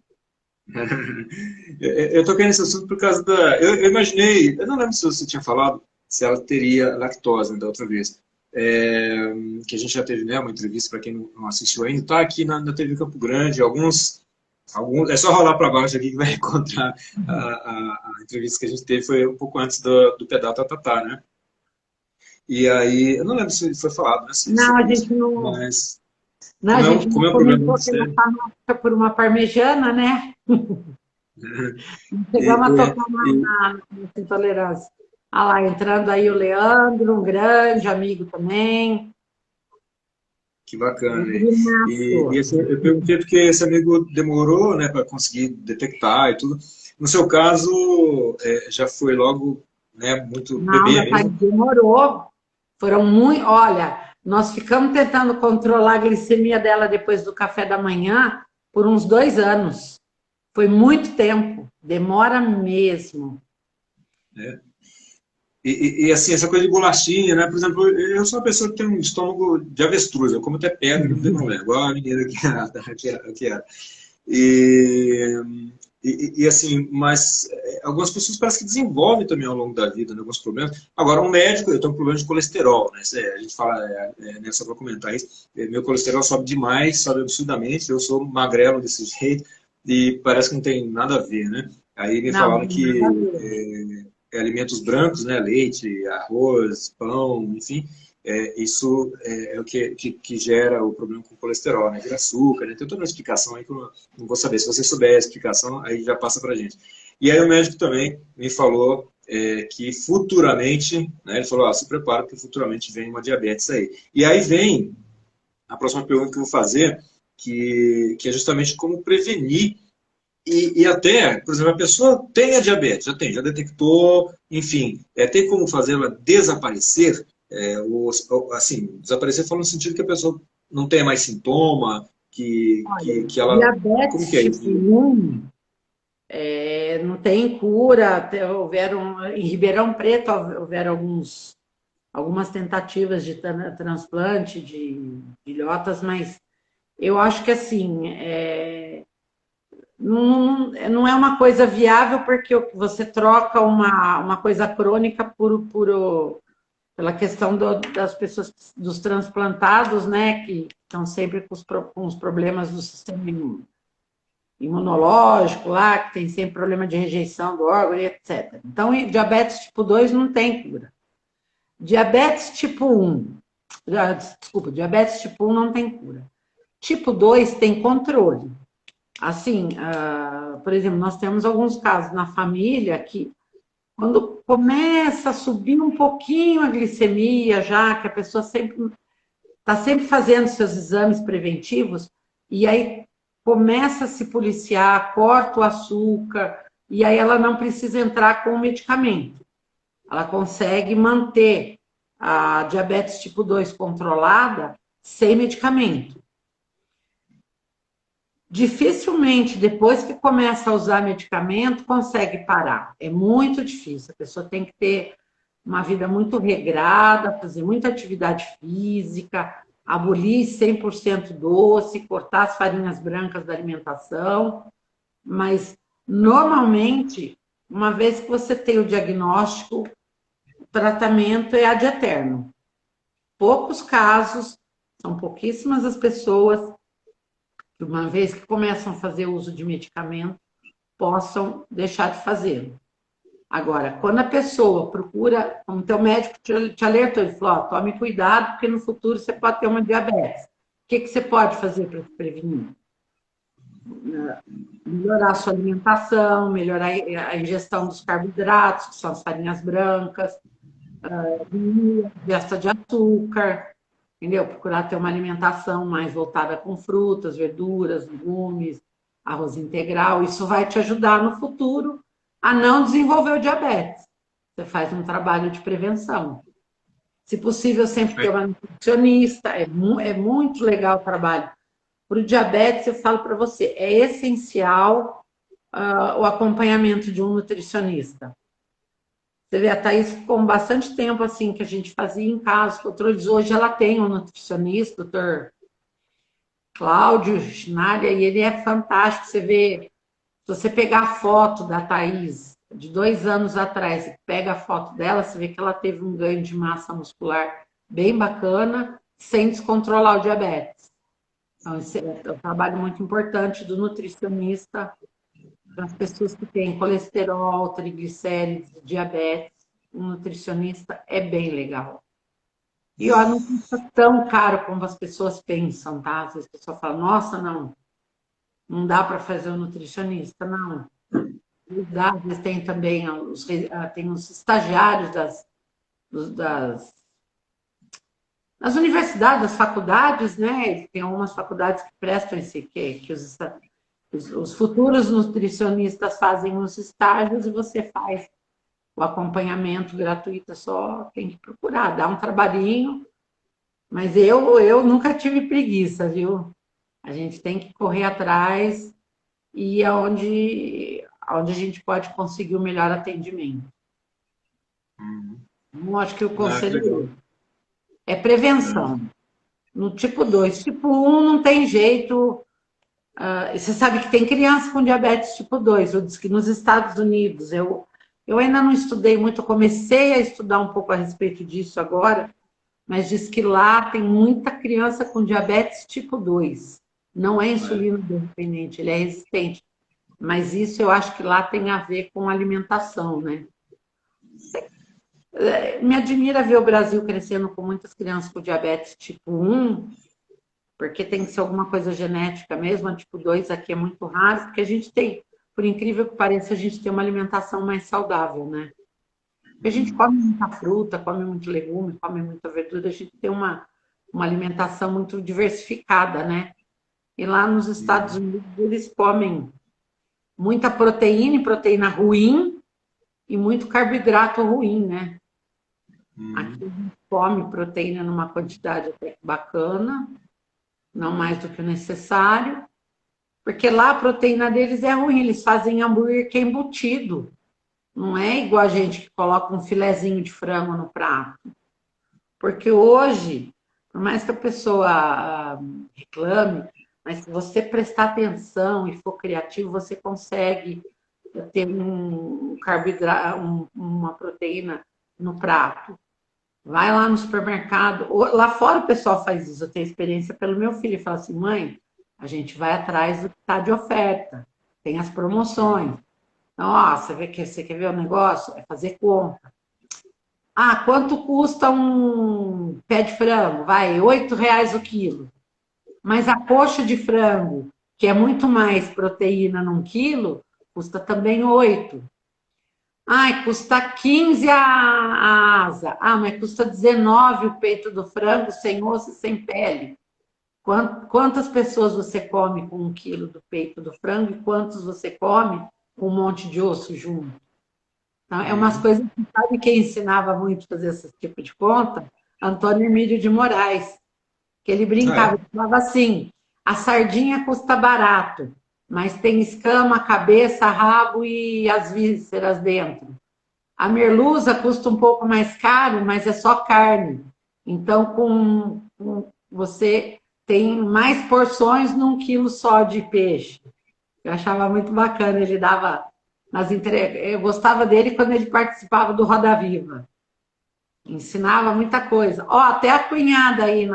Eu toquei nesse assunto por causa da... Eu imaginei, eu não lembro se você tinha falado se ela teria lactose, né, da outra vez. Que a gente já teve, né, uma entrevista, para quem não assistiu ainda, está aqui na TV Campo Grande, alguns, é só rolar para baixo aqui que vai encontrar a entrevista que a gente teve, foi um pouco antes do Pedal Tatatá, né? E aí, eu não lembro se foi falado, né? Não, a gente não... Mas... Não, a gente não comentou que ela estava por uma parmejana, né? Chegamos a tocar na intolerância. Ah lá, entrando aí o Leandro, um grande amigo também. Que bacana. E assim, eu perguntei porque esse amigo demorou, né, para conseguir detectar e tudo. No seu caso, já foi logo, né, muito Não, bebê da Thaís mesmo? demorou. Foram muito. Olha, nós ficamos tentando controlar a glicemia dela depois do café da manhã por uns 2 anos. Foi muito tempo. Demora mesmo. Né? Assim, essa coisa de bolachinha, né? Por exemplo, eu sou uma pessoa que tem um estômago de avestruz, eu como até pedra, não tem problema, igual a menina que era. E, assim, mas algumas pessoas parece que desenvolvem também ao longo da vida, né, alguns problemas. Agora, um médico, eu tenho um problema de colesterol, né? A gente fala, né, só para comentar isso, meu colesterol sobe demais, sobe absurdamente, eu sou magrelo desse jeito e parece que não tem nada a ver, né? Aí me Não, falaram não tem nada a que ver. alimentos brancos, né, leite, arroz, pão, enfim, isso é o que gera o problema com o colesterol, né? Vira açúcar, né? Tem toda uma explicação aí que eu não vou saber. Se você souber a explicação, aí já passa para a gente. E aí o médico também me falou que futuramente, né, ele falou, se prepara porque futuramente vem uma diabetes aí. E aí vem a próxima pergunta que eu vou fazer, que é justamente como prevenir até, por exemplo, a pessoa tem a diabetes, já detectou, enfim, tem como fazê-la desaparecer, assim, desaparecer fala no sentido que a pessoa não tenha mais sintoma, Olha, que ela, como diabetes que é tipo isso? 1 não tem cura. Em Ribeirão Preto houveram algumas tentativas de transplante de ilhotas, mas eu acho que assim, não é uma coisa viável porque você troca uma coisa crônica pela questão das pessoas, dos transplantados, né, que estão sempre com os problemas do sistema imunológico lá, que tem sempre problema de rejeição do órgão, etc. Então, diabetes tipo 2 não tem cura. Diabetes tipo 1, desculpa, diabetes tipo 1 não tem cura. Tipo 2 tem controle. Assim, por exemplo, nós temos alguns casos na família que, quando começa a subir um pouquinho a glicemia, já que a pessoa está sempre fazendo seus exames preventivos, e aí começa a se policiar, corta o açúcar, e aí ela não precisa entrar com o medicamento. Ela consegue manter a diabetes tipo 2 controlada sem medicamento. Dificilmente, depois que começa a usar medicamento, consegue parar. É muito difícil. A pessoa tem que ter uma vida muito regrada, fazer muita atividade física, abolir 100% doce, cortar as farinhas brancas da alimentação. Mas, normalmente, uma vez que você tem o diagnóstico, o tratamento é ad eterno. Poucos casos, são pouquíssimas as pessoas que, uma vez que começam a fazer uso de medicamento, possam deixar de fazê-lo. Agora, quando a pessoa procura, como teu médico te alertou, ele falou, tome cuidado, porque no futuro você pode ter uma diabetes. O que você pode fazer para se prevenir? Melhorar a sua alimentação, melhorar a ingestão dos carboidratos, que são as farinhas brancas, ingesta de açúcar, entendeu? Procurar ter uma alimentação mais voltada com frutas, verduras, legumes, arroz integral. Isso vai te ajudar no futuro a não desenvolver o diabetes. Você faz um trabalho de prevenção. Se possível, sempre ter uma nutricionista. É muito legal o trabalho. Para o diabetes, eu falo para você, é essencial o acompanhamento de um nutricionista. Você vê, a Thaís ficou bastante tempo assim, que a gente fazia em casa, controles. Hoje ela tem um nutricionista, o doutor Cláudio Schneider, e ele é fantástico. Você vê, se você pegar a foto da Thaís de 2 anos atrás e pega a foto dela, você vê que ela teve um ganho de massa muscular bem bacana, sem descontrolar o diabetes. Então, esse é um trabalho muito importante do nutricionista para as pessoas que têm colesterol, triglicérides, diabetes. Um nutricionista é bem legal. E ó, não custa tão caro como as pessoas pensam, tá? Às vezes a pessoa fala, nossa, não dá para fazer um nutricionista. Não. Às vezes tem também tem os estagiários das nas universidades, nas faculdades, né? Tem algumas faculdades que prestam esse, que os futuros nutricionistas fazem os estágios e você faz o acompanhamento gratuito, só tem que procurar, dá um trabalhinho, mas eu nunca tive preguiça, viu? A gente tem que correr atrás e aonde a gente pode conseguir o melhor atendimento. Eu acho que o conselho é prevenção. No tipo 2. Tipo 1 não tem jeito. Você sabe que tem criança com diabetes tipo 2, eu disse que nos Estados Unidos. Eu ainda não estudei muito, comecei a estudar um pouco a respeito disso agora, mas diz que lá tem muita criança com diabetes tipo 2. Não é insulino dependente, ele é resistente. Mas isso eu acho que lá tem a ver com alimentação, né? Me admira ver o Brasil crescendo com muitas crianças com diabetes tipo 1, porque tem que ser alguma coisa genética mesmo, a tipo 2 aqui é muito raro, porque a gente tem, por incrível que pareça, a gente tem uma alimentação mais saudável, né? Porque a gente come muita fruta, come muito legume, come muita verdura, a gente tem uma alimentação muito diversificada, né? E lá nos Estados Unidos eles comem muita proteína e proteína ruim e muito carboidrato ruim, né? Aqui a gente come proteína numa quantidade até bacana, não mais do que o necessário, porque lá a proteína deles é ruim, eles fazem hambúrguer que é embutido. Não é igual a gente que coloca um filezinho de frango no prato. Porque hoje, por mais que a pessoa reclame, mas se você prestar atenção e for criativo, você consegue ter um carboidrato, uma proteína no prato. Vai lá no supermercado. Lá fora o pessoal faz isso. Eu tenho experiência pelo meu filho. Ele fala assim, mãe, a gente vai atrás do que está de oferta. Tem as promoções. Então, ó, você quer ver o negócio? É fazer conta. Ah, quanto custa um pé de frango? Vai, R$ 8 o quilo. Mas a coxa de frango, que é muito mais proteína num quilo, custa também 8. Ai, custa 15 a asa. Ah, mas custa 19 o peito do frango, sem osso e sem pele. Quantas pessoas você come com 1 quilo do peito do frango e quantos você come com um monte de osso junto? Então, é umas coisas que sabe quem ensinava muito a fazer esse tipo de conta? Antônio Emílio de Moraes. Que ele brincava, ele falava assim, a sardinha custa barato, mas tem escama, cabeça, rabo e as vísceras dentro. A merluza custa um pouco mais caro, mas é só carne. Então, você tem mais porções num quilo só de peixe. Eu achava muito bacana, ele dava nas entregas. Eu gostava dele quando ele participava do Roda Viva. Ensinava muita coisa. Ó, até a cunhada aí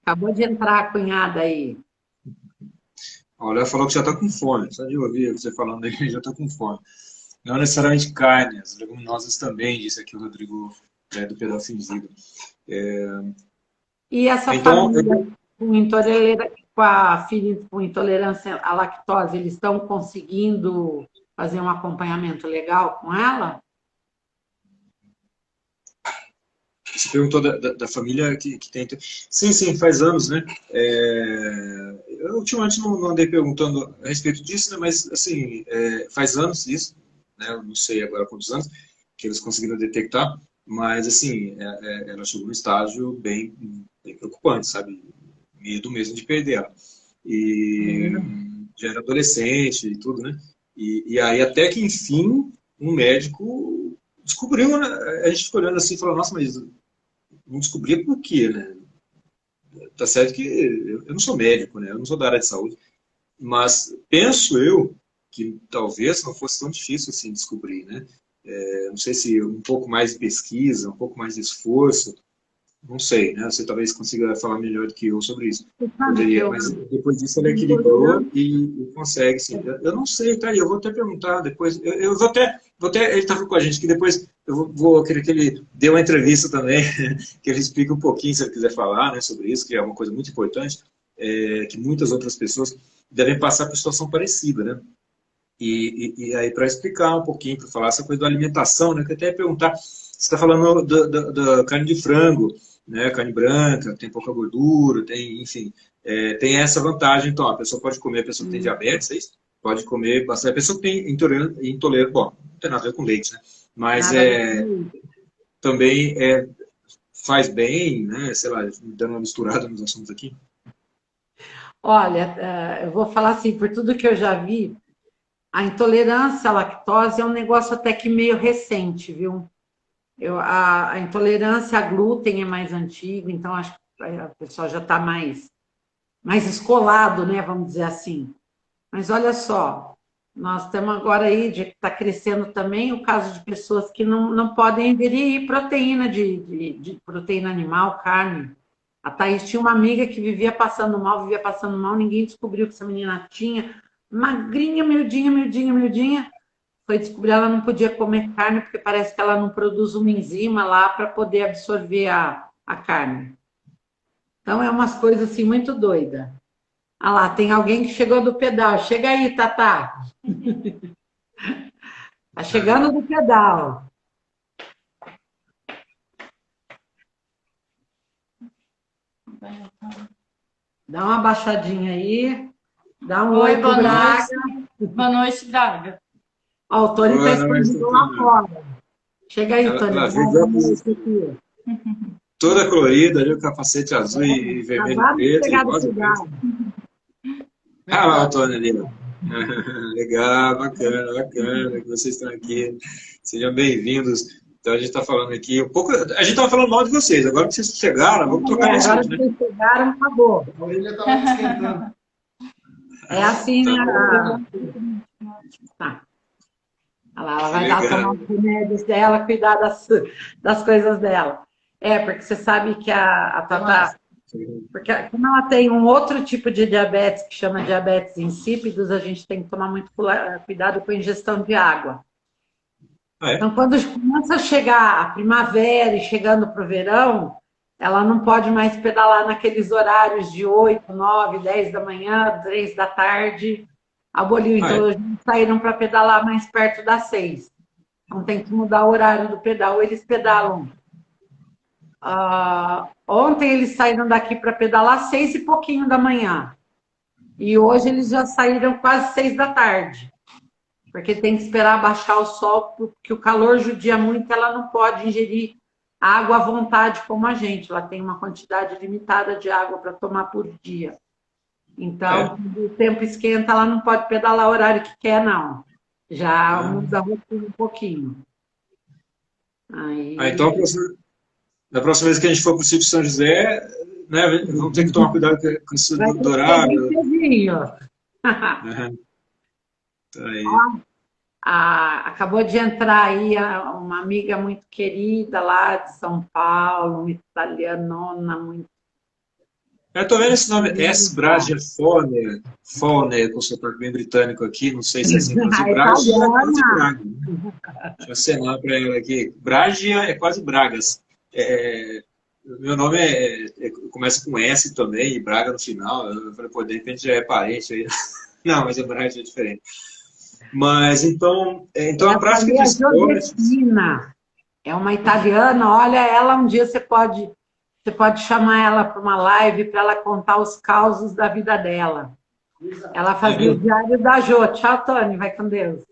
acabou de entrar a cunhada aí. O Léo falou que já está com fome. Só de ouvir você falando aí, já está com fome. Não necessariamente carne, as leguminosas também, disse aqui o Rodrigo, do Pedal Fingido. E essa família com a filha com intolerância à lactose, eles estão conseguindo fazer um acompanhamento legal com ela? Você perguntou da família que tem... Sim, faz anos, né? Eu ultimamente não andei perguntando a respeito disso, né? Mas, assim, faz anos isso, né? Eu não sei agora quantos anos que eles conseguiram detectar, mas, assim, ela chegou num estágio bem preocupante, sabe? Medo mesmo de perder ela. E já era adolescente e tudo, né? E aí, até que, enfim, um médico descobriu, né? A gente ficou olhando assim e falou, nossa, mas não descobria por quê, né? Tá certo que eu não sou médico, né? Eu não sou da área de saúde, mas penso eu que talvez não fosse tão difícil assim descobrir, né? Não sei se um pouco mais de pesquisa, um pouco mais de esforço, não sei, né? Você talvez consiga falar melhor do que eu sobre isso. Poderia, mas depois disso ela equilibrou e consegue, sim. Eu não sei, tá aí, eu vou até perguntar depois. Eu vou até ele estava com a gente, que depois eu vou querer que ele dê uma entrevista também, que ele explique um pouquinho, se ele quiser falar, né, sobre isso, que é uma coisa muito importante, que muitas outras pessoas devem passar por situação parecida, né? E aí, para explicar um pouquinho, para falar essa coisa da alimentação, né, que eu até ia perguntar, você está falando da carne de frango, né? Carne branca, tem pouca gordura, tem, enfim, tem essa vantagem. Então, a pessoa pode comer, a pessoa que tem diabetes, é isso? Pode comer bastante. A pessoa que tem intolerância, bom, não tem nada a ver com leite, né? Mas Nada a ver com isso. também faz bem, né? Sei lá, dando uma misturada nos assuntos aqui. Olha, eu vou falar assim, por tudo que eu já vi, a intolerância à lactose é um negócio até que meio recente, viu? A intolerância a glúten é mais antiga, então acho que o pessoal já está mais escolado, né? Vamos dizer assim. Mas olha só, nós estamos agora aí, de está crescendo também o caso de pessoas que não podem ingerir proteína de proteína animal, carne. A Thaís tinha uma amiga que vivia passando mal, ninguém descobriu que essa menina tinha, magrinha, miudinha, miudinha, miudinha. Foi descobrir ela não podia comer carne porque parece que ela não produz uma enzima lá para poder absorver a carne. Então é umas coisas assim muito doidas. Ah lá, tem alguém que chegou do pedal. Chega aí, Tatá. Tá chegando do pedal. Dá uma baixadinha aí. Dá um oi pro Braga. Boa noite, Braga. Ó, o Tony tá escondido lá fora. Chega aí, Tony. Ela veio toda colorida, ali, o capacete azul e vermelho e preto. Ah, lá o Tony ali. Legal, bacana que vocês estão aqui. Sejam bem-vindos. Então a gente está falando aqui um pouco. A gente estava falando mal de vocês. Agora que vocês chegaram, vamos trocar esse assunto, né? Agora que vocês chegaram, acabou. A orelha estava esquentando. É assim, né? Tá. Olha lá, ela vai dar tomar os remédios dela, cuidar das coisas dela. Porque você sabe que a Tatá. Porque como ela tem um outro tipo de diabetes, que chama diabetes insípidos, a gente tem que tomar muito cuidado com a ingestão de água. Então, quando começa a chegar a primavera e chegando para o verão, ela não pode mais pedalar naqueles horários de 8, 9, 10 da manhã, 3 da tarde, aboliu. Então, eles saíram para pedalar mais perto das 6. Então, tem que mudar o horário do pedal. Eles pedalam. Ontem eles saíram daqui para pedalar 6 e pouquinho da manhã. E hoje eles já saíram quase 6 da tarde. Porque tem que esperar baixar o sol, porque o calor judia muito, ela não pode ingerir água à vontade como a gente. Ela tem uma quantidade limitada de água para tomar por dia. Então, quando o tempo esquenta, ela não pode pedalar o horário que quer, não. Já muda a rotina um pouquinho. Então, na próxima vez que a gente for para o sítio São José, né, vamos ter que tomar cuidado com isso do horário. Aí. Acabou de entrar aí uma amiga muito querida lá de São Paulo, uma italianona muito. Eu estou vendo esse nome, S. Bragia Foner, com o sotaque bem britânico aqui, não sei se é assim, mas Bragia é quase Braga. Deixa eu acenar para ela aqui. Bragia é quase Bragas. Meu nome começa com S também, e Braga no final. Eu falei, pô, de repente já é parente aí. Não, mas a Bragia é diferente. Mas então a prática de esportes... É uma italiana, olha, ela um dia você pode chamar ela para uma live para ela contar os causos da vida dela. Ela fazia o Diário da Jô. Tchau, Tony, vai com Deus.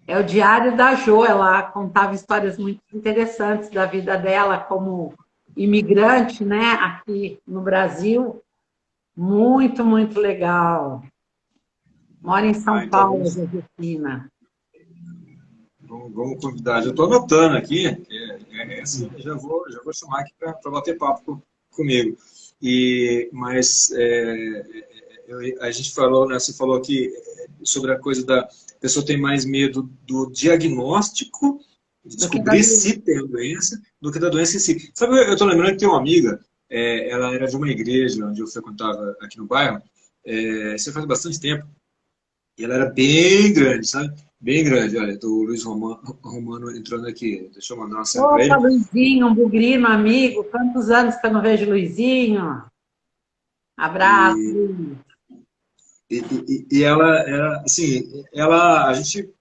É o Diário da Jô, ela contava histórias muito interessantes da vida dela como imigrante, né, aqui no Brasil. Muito, muito legal. Mora em São Paulo, Josefina. Vamos convidar. Já estou anotando aqui. Assim, já vou chamar aqui para bater papo comigo. Mas a gente falou, né, você falou aqui sobre a coisa da pessoa tem mais medo do diagnóstico, de descobrir se tem a doença, do que da doença em si. Sabe, eu estou lembrando que tem uma amiga, ela era de uma igreja onde eu frequentava aqui no bairro, isso faz bastante tempo. E ela era bem grande, sabe? Bem grande. Olha, o Luiz Romano entrando aqui. Deixa eu mandar uma cena para ele. Opa, Luizinho, um bugrino, amigo. Quantos anos que eu não vejo Luizinho? Abraço. E ela era, assim, a gente...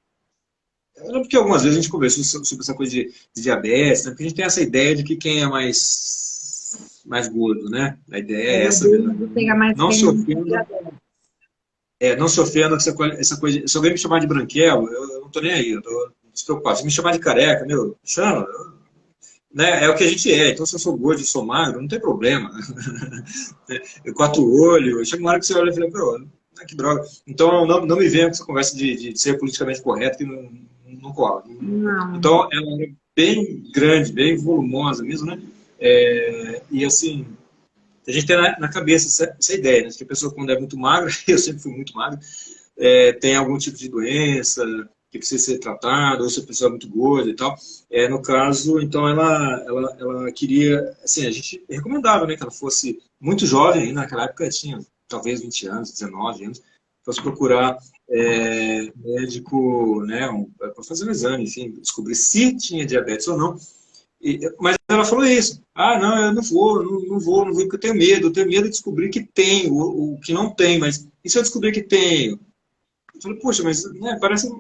Eu lembro que algumas vezes a gente conversou sobre essa coisa de diabetes, né? Porque a gente tem essa ideia de que quem é mais mais gordo, né? A ideia é essa Ele mesmo. pega mais Não quem se não tem ofenda, diabetes. não se ofenda com essa coisa. Se alguém me chamar de branquelo, eu não tô nem aí, eu tô despreocupado. Se me chamar de careca, meu, chama, né? É o que a gente é. Então, se eu sou gordo e sou magro, não tem problema. Eu quatro olho, chega uma hora que você olha e fala, pô, que droga. Então, não me venha com essa conversa de ser politicamente correto, que não cola. Não. Então, ela era bem grande, bem volumosa mesmo, né? E assim, a gente tem na cabeça essa ideia, né? Que a pessoa, quando é muito magra, eu sempre fui muito magro, tem algum tipo de doença que precisa ser tratado, ou se a pessoa é muito gorda e tal. No caso, então, ela queria, assim, a gente recomendava, né, que ela fosse muito jovem, ainda naquela época tinha talvez 20 anos, 19 anos, fosse procurar médico, né, para fazer um exame, enfim, descobrir se tinha diabetes ou não. Mas ela falou isso. Ah, não, eu não vou, porque eu tenho medo de descobrir que tenho, o que não tem, mas e se eu descobrir que tenho? Eu falei, poxa, mas né, parece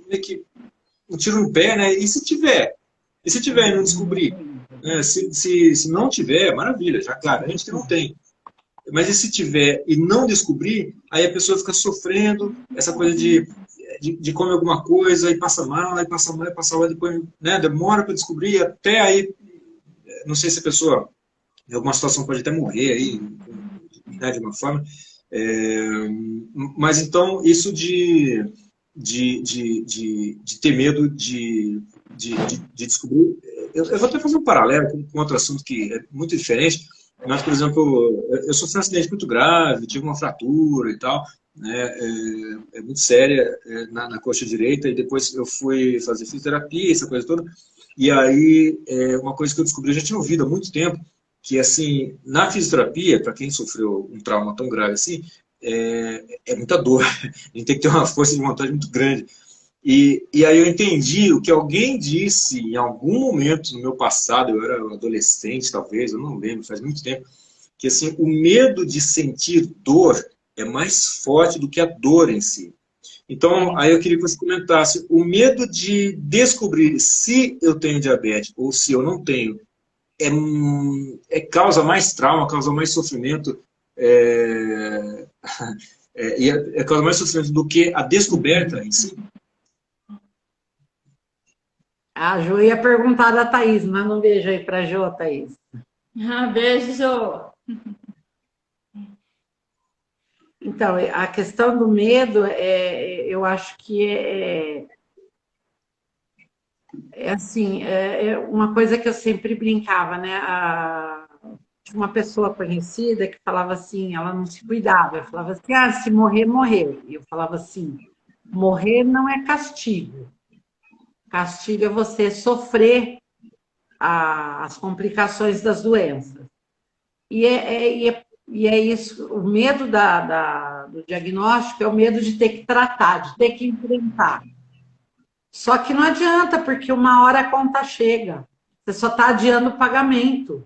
meio que um tiro no pé, né? E se tiver? E se tiver e não descobrir? Se não tiver, maravilha, já garante que não tem. Mas e se tiver e não descobrir, aí a pessoa fica sofrendo essa coisa de comer alguma coisa e passa mal, e passa mal, e passa mal, depois né, demora para descobrir, até aí, não sei se a pessoa, em alguma situação, pode até morrer aí, né, de uma forma. É, mas então, isso de ter medo de descobrir. Eu vou até fazer um paralelo com outro assunto que é muito diferente, mas, por exemplo, eu sofri um acidente muito grave, tive uma fratura e tal, né, muito séria na coxa direita, e depois eu fui fazer fisioterapia, essa coisa toda, e aí uma coisa que eu descobri, eu já tinha ouvido há muito tempo, que assim, na fisioterapia, para quem sofreu um trauma tão grave assim, é muita dor, a gente tem que ter uma força de vontade muito grande. E aí eu entendi o que alguém disse em algum momento no meu passado, eu era adolescente talvez, eu não lembro, faz muito tempo, que assim, o medo de sentir dor é mais forte do que a dor em si. Então, aí eu queria que você comentasse, o medo de descobrir se eu tenho diabetes ou se eu não tenho, causa mais trauma, causa mais sofrimento, é, causa mais sofrimento do que a descoberta em si? A Jo ia perguntar da Thaís, mas não vejo aí para a Jo, Thaís. Beijo. Então, a questão do medo, eu acho que assim, é uma coisa que eu sempre brincava, né? Tinha uma pessoa conhecida que falava assim, ela não se cuidava, eu falava assim, se morrer, morreu. E eu falava assim, morrer não é castigo. Castigo é você sofrer as complicações das doenças. E é isso, o medo do diagnóstico é o medo de ter que tratar, de ter que enfrentar. Só que não adianta, porque uma hora a conta chega. Você só está adiando o pagamento.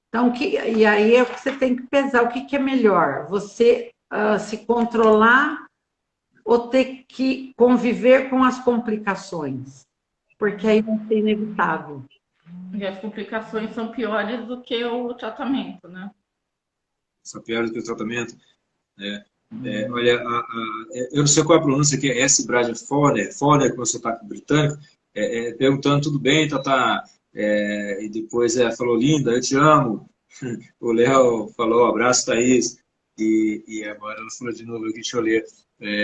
Então, e aí é o que você tem que pesar. O que é melhor? Você se controlar ou ter que conviver com as complicações? Porque aí vai ser inevitável. E as complicações são piores do que o tratamento, né? São piores do que o tratamento. Olha, eu não sei qual é a pronúncia aqui, é S. Braga Foner, com o sotaque britânico, perguntando, tudo bem, Tata? E depois falou, linda, eu te amo. O Léo falou, abraço, Thaís. E agora ela falou de novo aqui, deixa eu ler.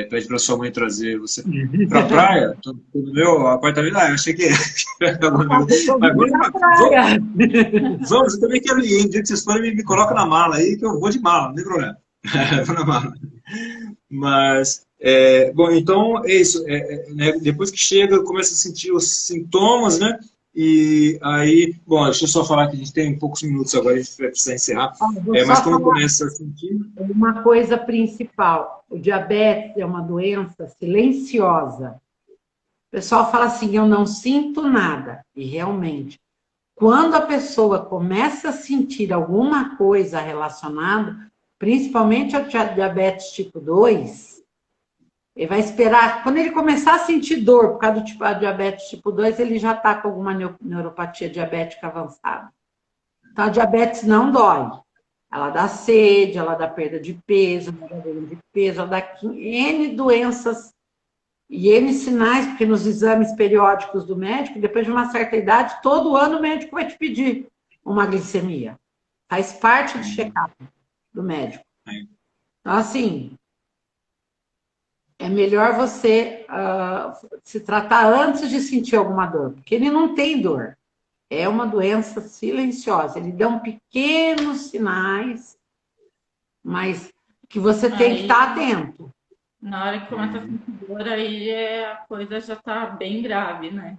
Pede para sua mãe trazer você para a praia, no meu apartamento. Eu achei que mas vamos, eu também quero ir. Um dia que vocês forem, me coloca na mala aí, que eu vou de mala, não tem problema. Vou na mala. Mas, bom, então é isso. Né, depois que chega, começa a sentir os sintomas, né? E aí, bom, deixa eu só falar que a gente tem poucos minutos agora, a gente vai precisar encerrar. Mas quando começa a sentir. Uma coisa principal: o diabetes é uma doença silenciosa. O pessoal fala assim: eu não sinto nada. E realmente, quando a pessoa começa a sentir alguma coisa relacionada, principalmente ao diabetes tipo 2, ele vai esperar, quando ele começar a sentir dor por causa do diabetes tipo 2, ele já está com alguma neuropatia diabética avançada. Então, a diabetes não dói. Ela dá sede, ela dá perda de peso, ela dá ganho de peso, ela dá N doenças e N sinais, porque nos exames periódicos do médico, depois de uma certa idade, todo ano o médico vai te pedir uma glicemia. Faz parte do check-up do médico. Então, assim, é melhor você se tratar antes de sentir alguma dor, porque ele não tem dor. É uma doença silenciosa. Ele dá pequenos sinais, mas que você tem que estar atento. Na hora que começa a sentir dor, aí a coisa já está bem grave, né?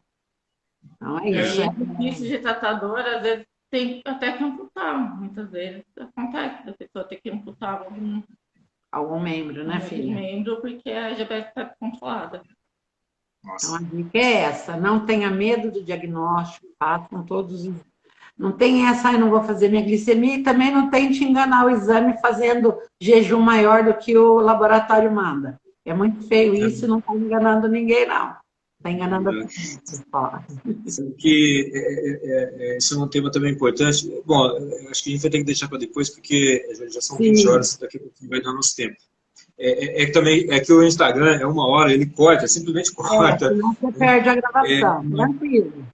Não é isso. É difícil de tratar dor, às vezes tem até que amputar. Muitas vezes acontece da pessoa ter que amputar algum membro, né, filha? Membro, porque a diabetes está descontrolada. Então, a dica é essa, não tenha medo do diagnóstico, façam todos. Não tem essa, eu não vou fazer minha glicemia, e também não tente enganar o exame fazendo jejum maior do que o laboratório manda. É muito feio isso, não está enganando ninguém, não. Está enganando a pessoa. Que esse é um tema também importante. Bom, acho que a gente vai ter que deixar para depois, porque já são 20 horas, daqui a pouco vai dar nosso tempo. Também que o Instagram é 1 hora, ele corta, simplesmente corta. Senão você perde a gravação, tranquilo.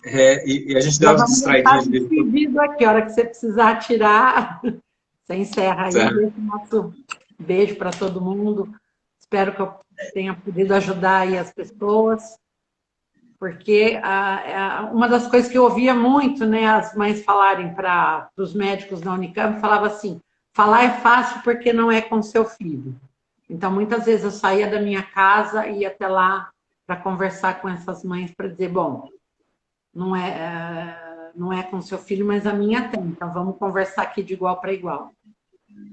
E a gente dá umas distraidinhas dele. Pedido aqui, a hora que você precisar tirar, você encerra aí. Deixa o nosso beijo para todo mundo. Espero que eu tenha podido ajudar aí as pessoas, porque uma das coisas que eu ouvia muito, né, as mães falarem para os médicos da Unicamp, falava assim, falar é fácil porque não é com seu filho. Então, muitas vezes eu saía da minha casa e ia até lá para conversar com essas mães para dizer, bom, não é com seu filho, mas a minha tem. Então, vamos conversar aqui de igual para igual.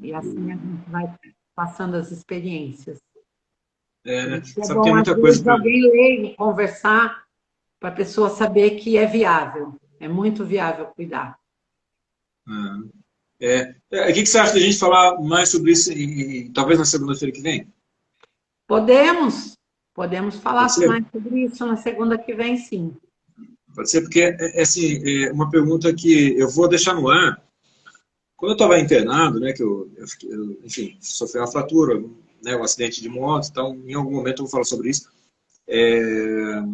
E assim a gente vai passando as experiências. Sabe, tem muita coisa para alguém ler e conversar para a pessoa saber que é viável. É muito viável cuidar. O que você acha da gente falar mais sobre isso talvez na segunda-feira que vem? Podemos falar mais sobre isso na segunda que vem, sim. Pode ser, porque assim, uma pergunta que eu vou deixar no ar. Quando eu estava internado, né, que eu enfim, sofri uma fratura, né, um acidente de moto, então em algum momento eu vou falar sobre isso. Eu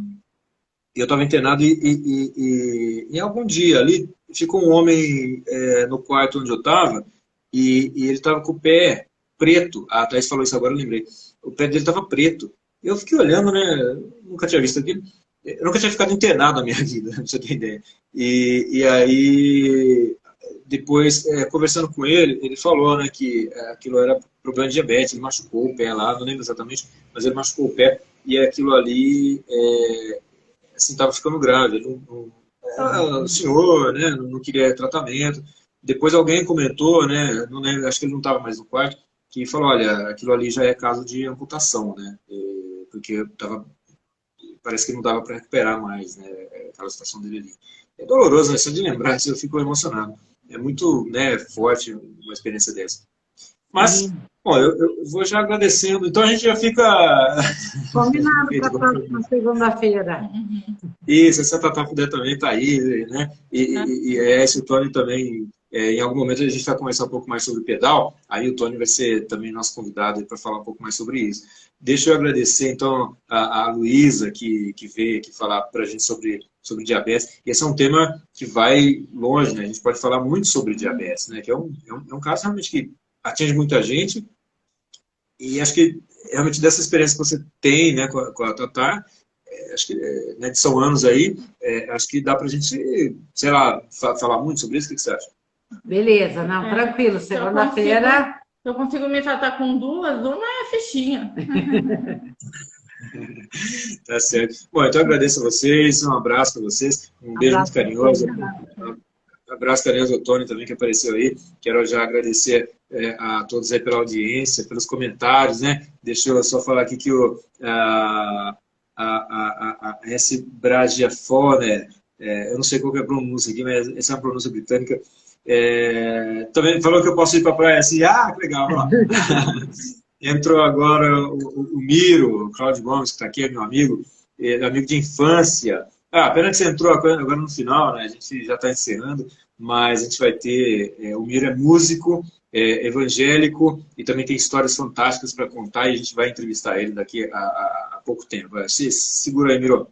estava internado e em algum dia ali ficou um homem no quarto onde eu estava e ele estava com o pé preto. A Thaís falou isso agora, eu lembrei. O pé dele estava preto. Eu fiquei olhando, né, nunca tinha visto aquilo. Eu nunca tinha ficado internado na minha vida, pra você ter ideia. E aí, depois, conversando com ele, ele falou, né, que aquilo era problema de diabetes, ele machucou o pé lá, não lembro exatamente, mas ele machucou o pé e aquilo ali, assim, estava ficando grave. O senhor, né, não queria tratamento. Depois alguém comentou, né, não lembro, acho que ele não estava mais no quarto, que falou, olha, aquilo ali já é caso de amputação, né, porque parece que não dava para recuperar mais, né, aquela situação dele ali. É doloroso, né, só de lembrar isso eu fico emocionado. É muito, né, forte uma experiência dessa. Mas, bom, eu vou já agradecendo. Então a gente já fica... Combinado para a próxima segunda-feira. Isso, se a Tatá puder também estar aí, né? E esse o Tony também, em algum momento a gente vai conversar um pouco mais sobre pedal, aí o Tony vai ser também nosso convidado para falar um pouco mais sobre isso. Deixa eu agradecer, então, a Luísa, que veio aqui falar para a gente sobre diabetes. Esse é um tema que vai longe, né? A gente pode falar muito sobre diabetes, né? Que é um caso realmente que atinge muita gente. E acho que, realmente, dessa experiência que você tem, né, com a Tatá, acho que, né, são anos aí, acho que dá para a gente, sei lá, falar muito sobre isso. O que você acha? Beleza, não, tranquilo. Segunda-feira... Se eu consigo me tratar com duas, uma é fichinha. Tá certo. Bom, então eu agradeço a vocês, um abraço para vocês, um beijo muito carinhoso. Um abraço carinhoso ao Tony também, que apareceu aí. Quero já agradecer a todos aí pela audiência, pelos comentários, né? Deixa eu só falar aqui que a S. Bragiafone, eu não sei qual que é a pronúncia aqui, mas essa é uma pronúncia britânica. Também falou que eu posso ir para a praia assim, que legal, ó. Entrou agora o Miro, o Cláudio Gomes, que está aqui, é meu amigo de infância. Ah, pena que você entrou agora no final, né? A gente já está encerrando, mas a gente vai ter. O Miro é músico, evangélico e também tem histórias fantásticas para contar e a gente vai entrevistar ele daqui a pouco tempo. Segura aí, Miro.